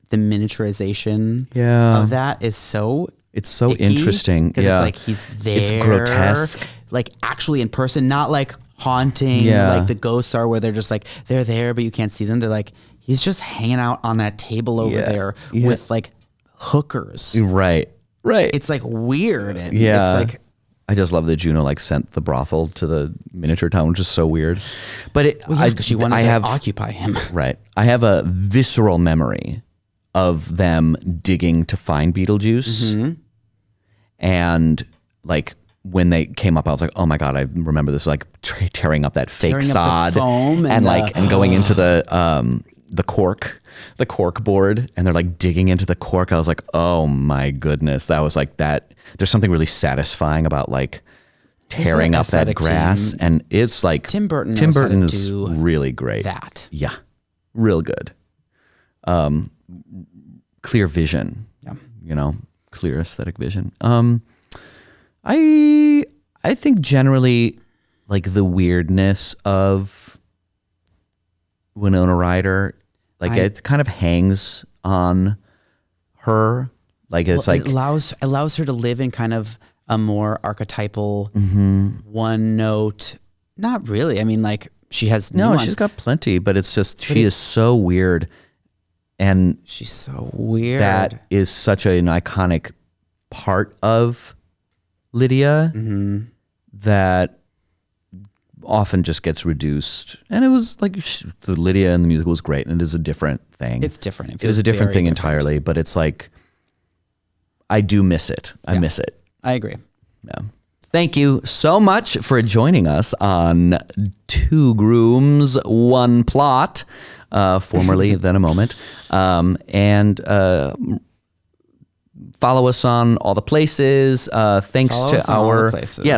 the miniaturization of that is so. It's so interesting. Because it's like he's there. It's grotesque. Like actually in person, not like haunting like the ghosts are, where they're just like, they're there, but you can't see them. They're like, he's just hanging out on that table over there with like hookers. Right. It's like weird. And it's like, I just love that Juno like sent the brothel to the miniature town, which is so weird. But because she wanted to occupy him. Right. I have a visceral memory of them digging to find Beetlejuice. And like when they came up, I was like, oh my God, I remember this, like tearing up that fake sod foam and going into the cork board, and they're like digging into the cork. I was like, oh my goodness. That was like that. There's something really satisfying about like tearing up that grass. And it's like Tim Burton is really great. That. Yeah. Real good. Clear vision. Yeah. Clear aesthetic vision. I think generally like the weirdness of Winona Ryder, like it kind of hangs on her. Like it's like it allows her to live in kind of a more archetypal one note. Not really. I mean, like she has nuance. She's got plenty, but it's just she is so weird, and she's so weird. That is such an iconic part of Lydia that often just gets reduced. And it was like the Lydia in the musical was great, and it is a different thing. It's different. It is a different thing entirely, but it's like I do miss it. I miss it. I agree. Yeah. Thank you so much for joining us on Two Grooms, One Plot, formerly Then a Moment. Follow us on all the places. Thanks to our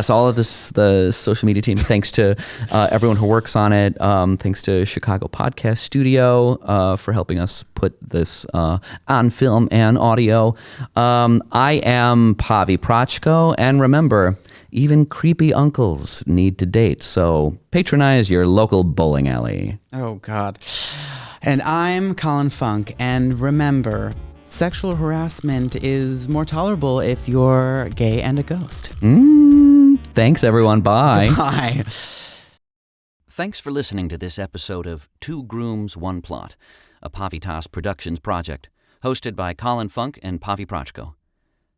all of the social media team. Thanks to everyone who works on it. Thanks to Chicago Podcast Studio for helping us put this on film and audio. I am Pavi Proczko, and remember, even creepy uncles need to date. So patronize your local bowling alley. Oh God. And I'm Colin Funk, and remember, sexual harassment is more tolerable if you're gay and a ghost. Thanks, everyone. Bye. Bye. Thanks for listening to this episode of Two Grooms, One Plot, a Pavitas Productions project, hosted by Colin Funk and Pavi Proczko.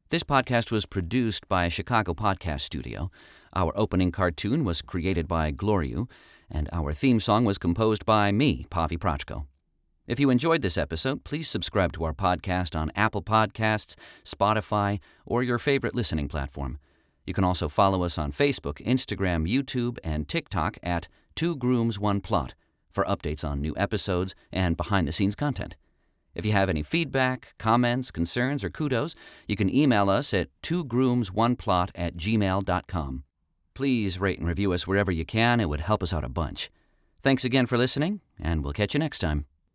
This podcast was produced by Chicago Podcast Studio. Our opening cartoon was created by Gloriu, and our theme song was composed by me, Pavi Proczko. If you enjoyed this episode, please subscribe to our podcast on Apple Podcasts, Spotify, or your favorite listening platform. You can also follow us on Facebook, Instagram, YouTube, and TikTok at Two Grooms, One Plot for updates on new episodes and behind-the-scenes content. If you have any feedback, comments, concerns, or kudos, you can email us at twogroomsOneplot@gmail.com. Please rate and review us wherever you can. It would help us out a bunch. Thanks again for listening, and we'll catch you next time.